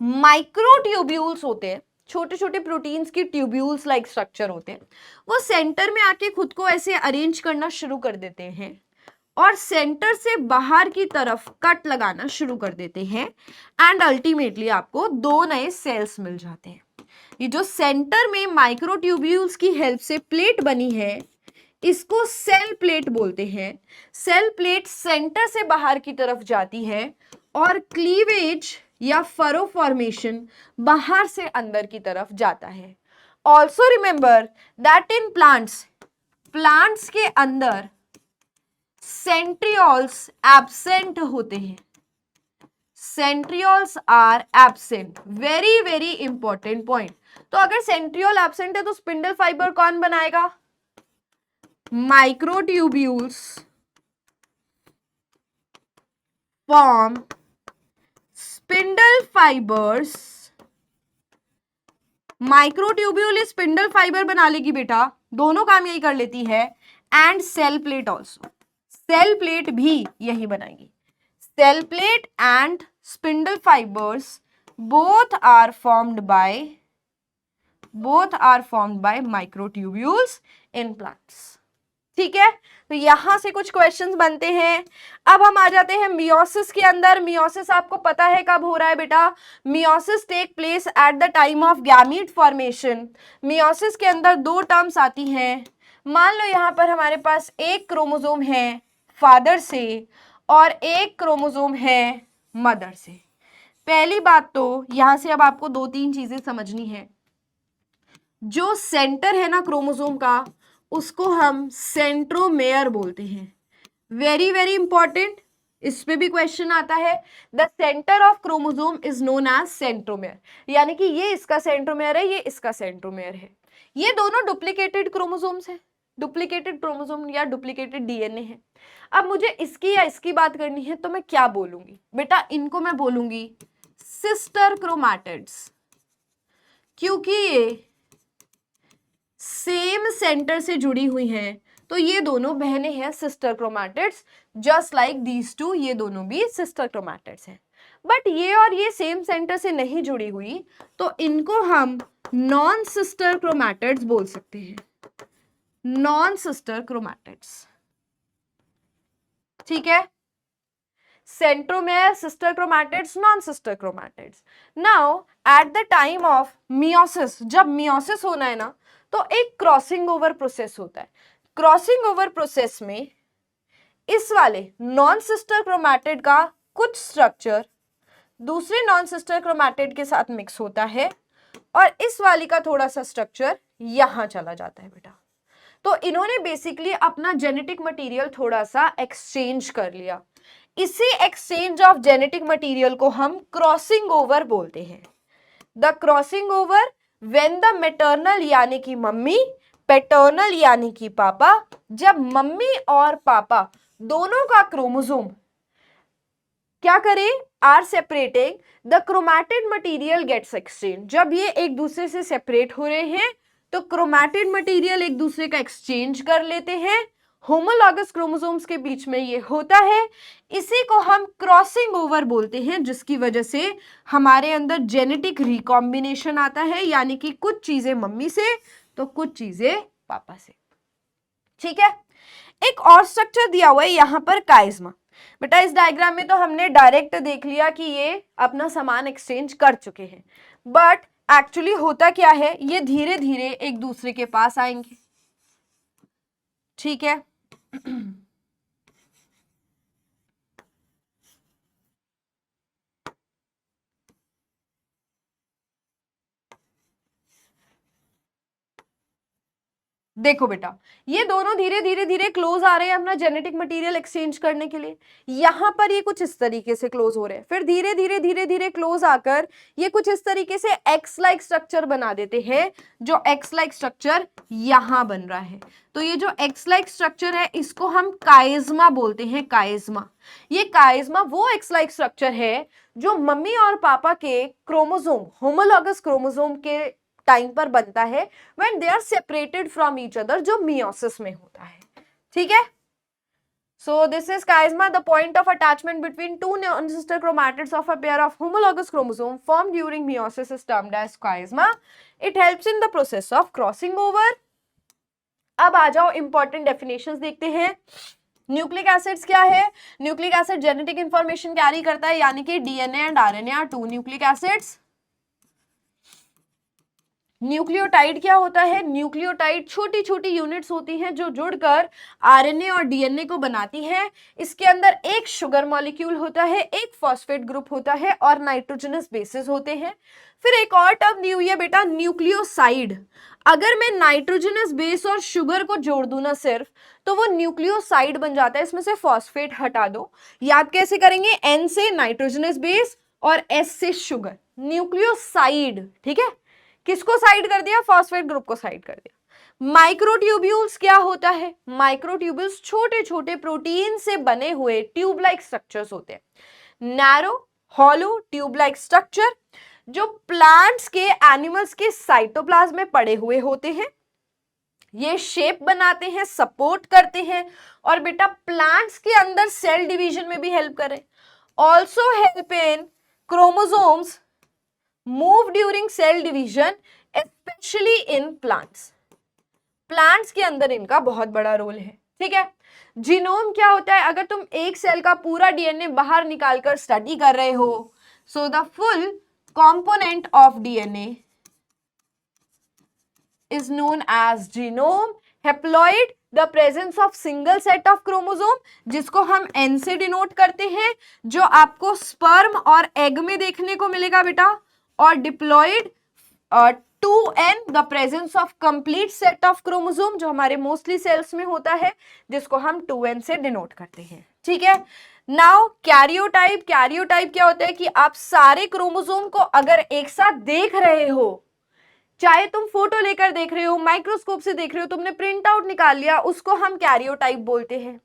माइक्रोट्यूब्यूल्स होते हैं, छोटे छोटे प्रोटीन्स की ट्यूब्यूल्स लाइक स्ट्रक्चर होते हैं. वो सेंटर में आके खुद को ऐसे अरेंज करना शुरू कर देते हैं और सेंटर से बाहर की तरफ कट लगाना शुरू कर देते हैं एंड अल्टीमेटली आपको 2 नए सेल्स मिल जाते हैं. ये जो सेंटर में माइक्रोट्यूब्यूल्स की हेल्प से प्लेट बनी है, इसको सेल प्लेट बोलते हैं. सेल प्लेट सेंटर से बाहर की तरफ जाती है और क्लीवेज या फरो फॉर्मेशन बाहर से अंदर की तरफ जाता है. Also remember that in plants के अंदर सेंट्रियोल्स एब्सेंट होते हैं. Centrioles are absent. Very very important point. तो अगर सेंट्रियोल एब्सेंट है तो स्पिंडल फाइबर कौन बनाएगा? Microtubules form spindle fibers. Microtubule spindle fibre बना लेगी बेटा, दोनों काम यही कर लेती है. And cell plate also, cell plate भी यही बनाएगी. Cell plate and spindle fibres both are formed by microtubules in plants. ठीक है, तो यहां से कुछ क्वेश्चंस बनते हैं. अब हम आ जाते हैं मियोसिस के अंदर. मियोसिस आपको पता है कब हो रहा है बेटा? Meiosis take place at the time of gamete formation. Meiosis के अंदर 2 टर्म्स आती हैं. मान लो यहाँ पर हमारे पास एक क्रोमोसोम है फादर से और एक क्रोमोसोम है मदर से. पहली बात तो यहां से अब आपको 2-3 चीजें समझनी है. जो सेंटर है ना क्रोमोसोम का, उसको हम सेंट्रोमेयर बोलते हैं. वेरी वेरी इंपॉर्टेंट, इस पे भी क्वेश्चन आता है. The centre of chromosome is known as centromere. यानी कि ये इसका सेंट्रोमेयर है, ये इसका सेंट्रोमेयर है. ये दोनों डुप्लीकेटेड क्रोमोसोम्स हैं, डुप्लीकेटेड क्रोमोसोम या डुप्लीकेटेड डीएनए है. अब मुझे इसकी या इसकी बात करनी है तो मैं क्या बोलूंगी बेटा? इनको मैं बोलूंगी सिस्टर क्रोमैटिड्स, क्योंकि ये सेम सेंटर से जुड़ी हुई हैं. तो ये दोनों बहनें हैं sister chromatids. Just like these two, ये दोनों भी सिस्टर क्रोमैटिड्स हैं. बट ये और ये सेम सेंटर से नहीं जुड़ी हुई, तो इनको हम नॉन सिस्टर क्रोमैटिड्स बोल सकते हैं. Non sister chromatids. ठीक है, centromere, sister chromatids, non sister chromatids. Now at the time of meiosis, जब मियोसिस होना है ना, तो एक क्रॉसिंग ओवर प्रोसेस होता है. क्रॉसिंग ओवर प्रोसेस में इस वाले नॉन सिस्टर क्रोमैटिड का कुछ स्ट्रक्चर दूसरे नॉन सिस्टर क्रोमैटिड के साथ मिक्स होता है और इस वाली का थोड़ा सा स्ट्रक्चर यहां चला जाता है बेटा. तो इन्होंने बेसिकली अपना जेनेटिक मटेरियल थोड़ा सा एक्सचेंज कर लिया. इसी एक्सचेंज ऑफ जेनेटिक मटेरियल को हम क्रॉसिंग ओवर बोलते हैं. The crossing over when the maternal यानी कि मम्मी, पैटर्नल यानी कि पापा, जब मम्मी और पापा दोनों का क्रोमोसोम क्या करे? Are separating, the chromatid material gets exchange. जब ये एक दूसरे से सेपरेट हो रहे हैं तो क्रोमैटिड मटेरियल एक दूसरे का एक्सचेंज कर लेते हैं. होमोलॉगस क्रोमोसोम्स के बीच में ये होता है। इसी को हम क्रॉसिंग ओवर बोलते हैं, जिसकी वजह से हमारे अंदर जेनेटिक रिकॉम्बिनेशन आता है, यानी कि कुछ चीजें मम्मी से तो कुछ चीजें पापा से। ठीक है, एक और स्ट्रक्चर दिया हुआ है यहाँ पर, काइज्मा। बेटा इस डायग्राम में तो हमने डायरेक्ट देख लिया कि ये अपना सामान एक्सचेंज कर चुके हैं, बट एक्चुअली होता क्या है, ये धीरे धीरे एक दूसरे के पास आएंगे। ठीक है, देखो बेटा ये दोनों धीरे धीरे धीरे क्लोज आ रहे हैं अपना जेनेटिक मटेरियल एक्सचेंज करने के लिए। यहां पर ये कुछ इस तरीके से क्लोज हो रहे हैं, फिर धीरे धीरे धीरे क्लोज आकर ये कुछ इस तरीके से एक्स लाइक स्ट्रक्चर बना देते हैं, जो एक्स लाइक स्ट्रक्चर यहां बन रहा है। तो ये जो एक्स लाइक स्ट्रक्चर है इसको हम काइज्मा बोलते हैं, काइज्मा। ये काइज्मा वो एक्स लाइक स्ट्रक्चर है जो मम्मी और पापा के क्रोमोसोम, होमोलॉगस क्रोमोसोम के टाइम पर बनता है when they are separated from each other, जो मियोसिस में होता है। ठीक है, so this is chiasma, the point of attachment between two non-sister chromatids of a pair of homologous chromosome formed during meiosis is termed as chiasma. It helps in the process of crossing over. अब आ जाओ important definitions देखते हैं। Nucleic acids क्या है? Nucleic acid genetic information carry करता है, यानी कि DNA and RNA are two nucleic acids. Nucleotide क्या होता है? न्यूक्लियोटाइड छोटी छोटी यूनिट्स होती हैं जो जुड़कर आरएनए और डीएनए को बनाती हैं। इसके अंदर एक शुगर मॉलिक्यूल होता है, एक फॉस्फेट ग्रुप होता है और नाइट्रोजनस बेसेस होते हैं। फिर एक और टर्म दी हुई है बेटा, न्यूक्लियोसाइड। अगर मैं नाइट्रोजनस बेस और शुगर को जोड़ दूं ना सिर्फ, तो वो न्यूक्लियोसाइड बन जाता है। इसमें से फॉस्फेट हटा दो। याद कैसे करेंगे? एन से नाइट्रोजनस बेस और एस से शुगर, न्यूक्लियोसाइड। ठीक है, किसको साइड कर दिया? फॉस्फेट ग्रुप को साइड कर दिया। माइक्रोट्यूब्यूल्स क्या होता है? माइक्रोट्यूब्यूल्स छोटे छोटे प्रोटीन से बने हुए ट्यूब लाइक स्ट्रक्चर्स होते हैं। Narrow hollow tube like structure जो प्लांट्स के, एनिमल्स के साइटोप्लाज्म में पड़े हुए होते हैं। ये शेप बनाते हैं, सपोर्ट करते हैं और बेटा प्लांट्स के अंदर सेल डिवीजन में भी हेल्प करें। Also help in chromosomes move during cell division, specially in plants. Plants के अंदर इनका बहुत बड़ा रोल है। ठीक है, जीनोम क्या होता है? अगर तुम एक सेल का पूरा डीएनए बाहर निकालकर स्टडी कर रहे हो, so the full component of DNA is known as genome. Haploid, the presence of single set of chromosome, जिसको हम N से डिनोट करते हैं, जो आपको स्पर्म और एग में देखने को मिलेगा बेटा। और diploid 2N, the presence of complete set of chromosome, जो हमारे मोस्टली सेल्स में होता है, जिसको हम 2N से डिनोट करते हैं। ठीक है, नाउ कैरियोटाइप। कैरियोटाइप क्या होता है कि आप सारे क्रोमोसोम को अगर एक साथ देख रहे हो, चाहे तुम फोटो लेकर देख रहे हो, माइक्रोस्कोप से देख रहे हो, तुमने प्रिंट आउट निकाल लिया, उसको हम कैरियोटाइप बोलते हैं।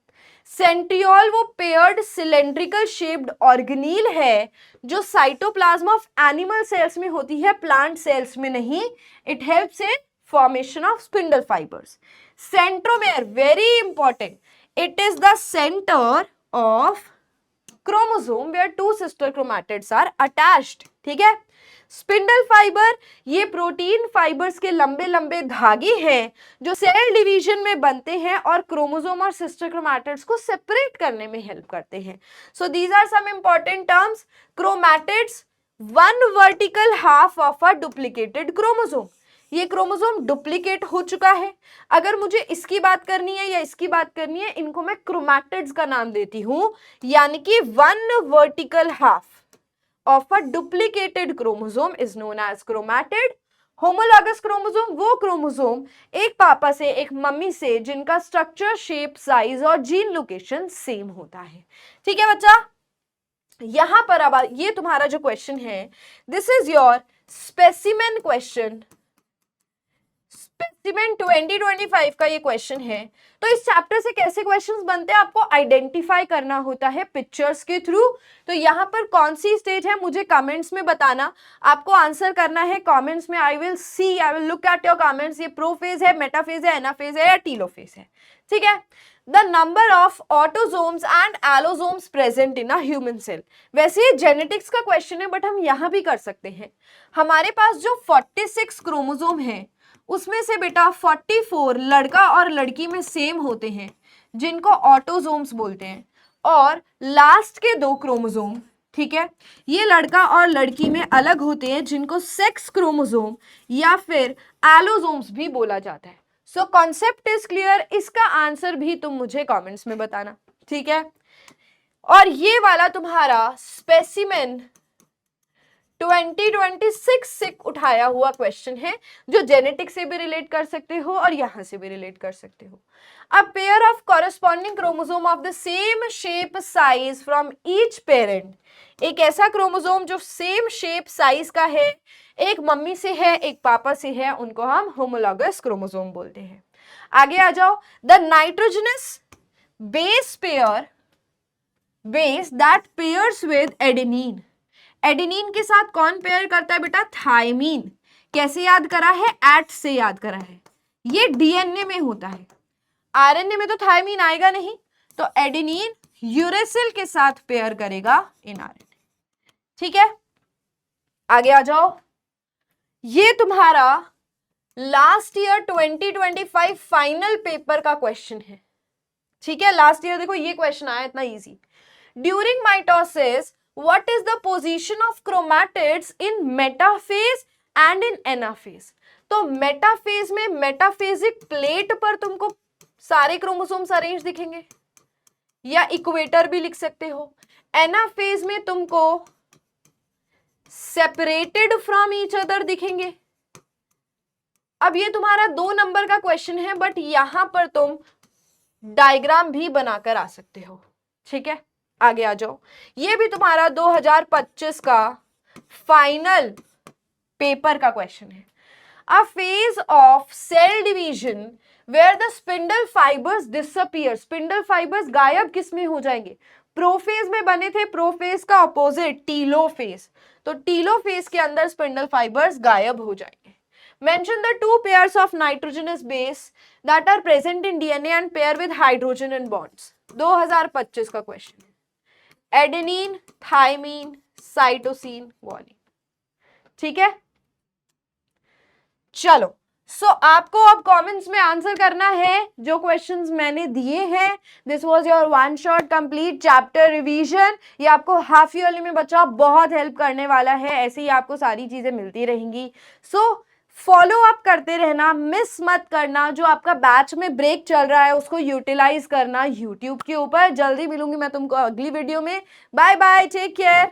सेंट्रियोल वो पेयर्ड सिलेंड्रिकल शेप्ड ऑर्गेनील है जो साइटोप्लाज्म ऑफ एनिमल सेल्स में होती है, प्लांट सेल्स में नहीं। It helps in formation of spindle fibres. Centromere very important, it is the centre of chromosome where two sister chromatids are attached. ठीक है, spindle fibre ये प्रोटीन फाइबर्स के लंबे लंबे धागे हैं जो सेल डिवीजन में बनते हैं और क्रोमोसोम और सिस्टर क्रोमैटिड्स को सेपरेट करने में हेल्प करते हैं। So these are some important terms. Chromatids, one vertical half of a duplicated chromosome. ये क्रोमोसोम डुप्लीकेट हो चुका है। अगर मुझे इसकी बात करनी है या इसकी बात करनी है, इनको मैं क्रोमैटिड्स का नाम देती हूं, यानी कि one vertical half of a duplicated chromosome is known as chromatid. Homologous chromosome वो क्रोमोसोम एक पापा से एक मम्मी से जिनका स्ट्रक्चर, शेप, साइज और जीन लोकेशन सेम होता है। ठीक है बच्चा, यहां पर अब ये तुम्हारा जो क्वेश्चन है, this is your specimen question. Specimen 2025 का ये क्वेश्चन है। तो इस चैप्टर से कैसे क्वेश्चंस बनते हैं आपको आइडेंटिफाई करना होता है पिक्चर्स के थ्रू। तो यहाँ पर कौन सी स्टेज है मुझे कमेंट्स में बताना, आपको आंसर करना है कमेंट्स में। I will look at your comments. ये प्रोफेज है, मेटाफेज है, एनाफेज है या टीलोफेज है, ठीक है। The number of autosomes and allosomes present in a human cell. वैसे ये जेनेटिक्स का क्वेश्चन है बट हम यहाँ भी कर सकते हैं। हमारे पास जो 46 क्रोमोसोम है उसमें से बेटा 44 लड़का और लड़की में सेम होते हैं जिनको ऑटोजोम्स बोलते हैं, और लास्ट के 2 क्रोमोसोम, ठीक है, ये लड़का और लड़की में अलग होते हैं जिनको सेक्स क्रोमोसोम या फिर एलोजोम्स भी बोला जाता है। So concept is clear. इसका आंसर भी तुम मुझे कमेंट्स में बताना, ठीक है। और ये वाला तुम्हारा स्पेसिमेन 2026 से उठाया हुआ क्वेश्चन है जो जेनेटिक्स से भी रिलेट कर सकते हो और यहां से भी रिलेट कर सकते हो। A pair of corresponding chromosome of the same shape size from each parent. एक ऐसा क्रोमोसोम जो सेम शेप साइज का है, एक मम्मी से है एक पापा से है, उनको हम होमोलॉगस क्रोमोसोम बोलते हैं। आगे आ जाओ। The nitrogenous base that pairs with adenine. Adenine के साथ कौन पेयर करता है बेटा? थायमीन। कैसे याद करा है? एट से याद करा है। ये डीएनए में होता है, आरएनए में तो थायमीन आएगा नहीं, तो एडेनिन यूरेसिल के साथ पेयर करेगा इन आरएनए, ठीक है। आगे आ जाओ। ये तुम्हारा लास्ट ईयर 2025 फाइनल पेपर का क्वेश्चन है, ठीक है। लास्ट ईयर देखो ये क्वेश्चन आया, इतना easy. During mitosis what is the position of chromatids in metaphase and in anaphase? तो मेटाफेज में मेटाफेजिक प्लेट पर तुमको सारे क्रोमोसोम्स अरेंज दिखेंगे या इक्वेटर भी लिख सकते हो। एनाफेज में तुमको सेपरेटेड फ्रॉम ईच अदर दिखेंगे। अब ये तुम्हारा 2 नंबर का क्वेश्चन है बट यहां पर तुम डायग्राम भी बनाकर आ सकते हो, ठीक है। आगे आ जाओ। ये भी तुम्हारा 2025 का फाइनल पेपर का क्वेश्चन है। A phase of cell division where the spindle fibres disappear. Spindle fibres गायब किस में हो जाएंगे? प्रोफेज में बने थे, प्रोफेज का अपोजिट टीलोफेज, तो टीलोफेज के अंदर स्पिंडल फाइबर्स गायब हो जाएंगे। Mention the 2 pairs of nitrogenous base that are present in DNA and pair with hydrogen and bonds. 2025 का क्वेश्चन है। एडेनिन, थायमीन, साइटोसिन, ग्वानिन, ठीक है। चलो, सो आपको अब कमेंट्स में आंसर करना है जो क्वेश्चंस मैंने दिए हैं। This was your one shot complete chapter revision. ये आपको हाफ ईयरली में बच्चा बहुत हेल्प करने वाला है, ऐसे ही आपको सारी चीजें मिलती रहेंगी। सो फॉलो अप करते रहना, मिस मत करना। जो आपका बैच में ब्रेक चल रहा है उसको यूटिलाइज करना यूट्यूब के ऊपर। जल्दी मिलूंगी मैं तुमको अगली वीडियो में। Bye bye, take care.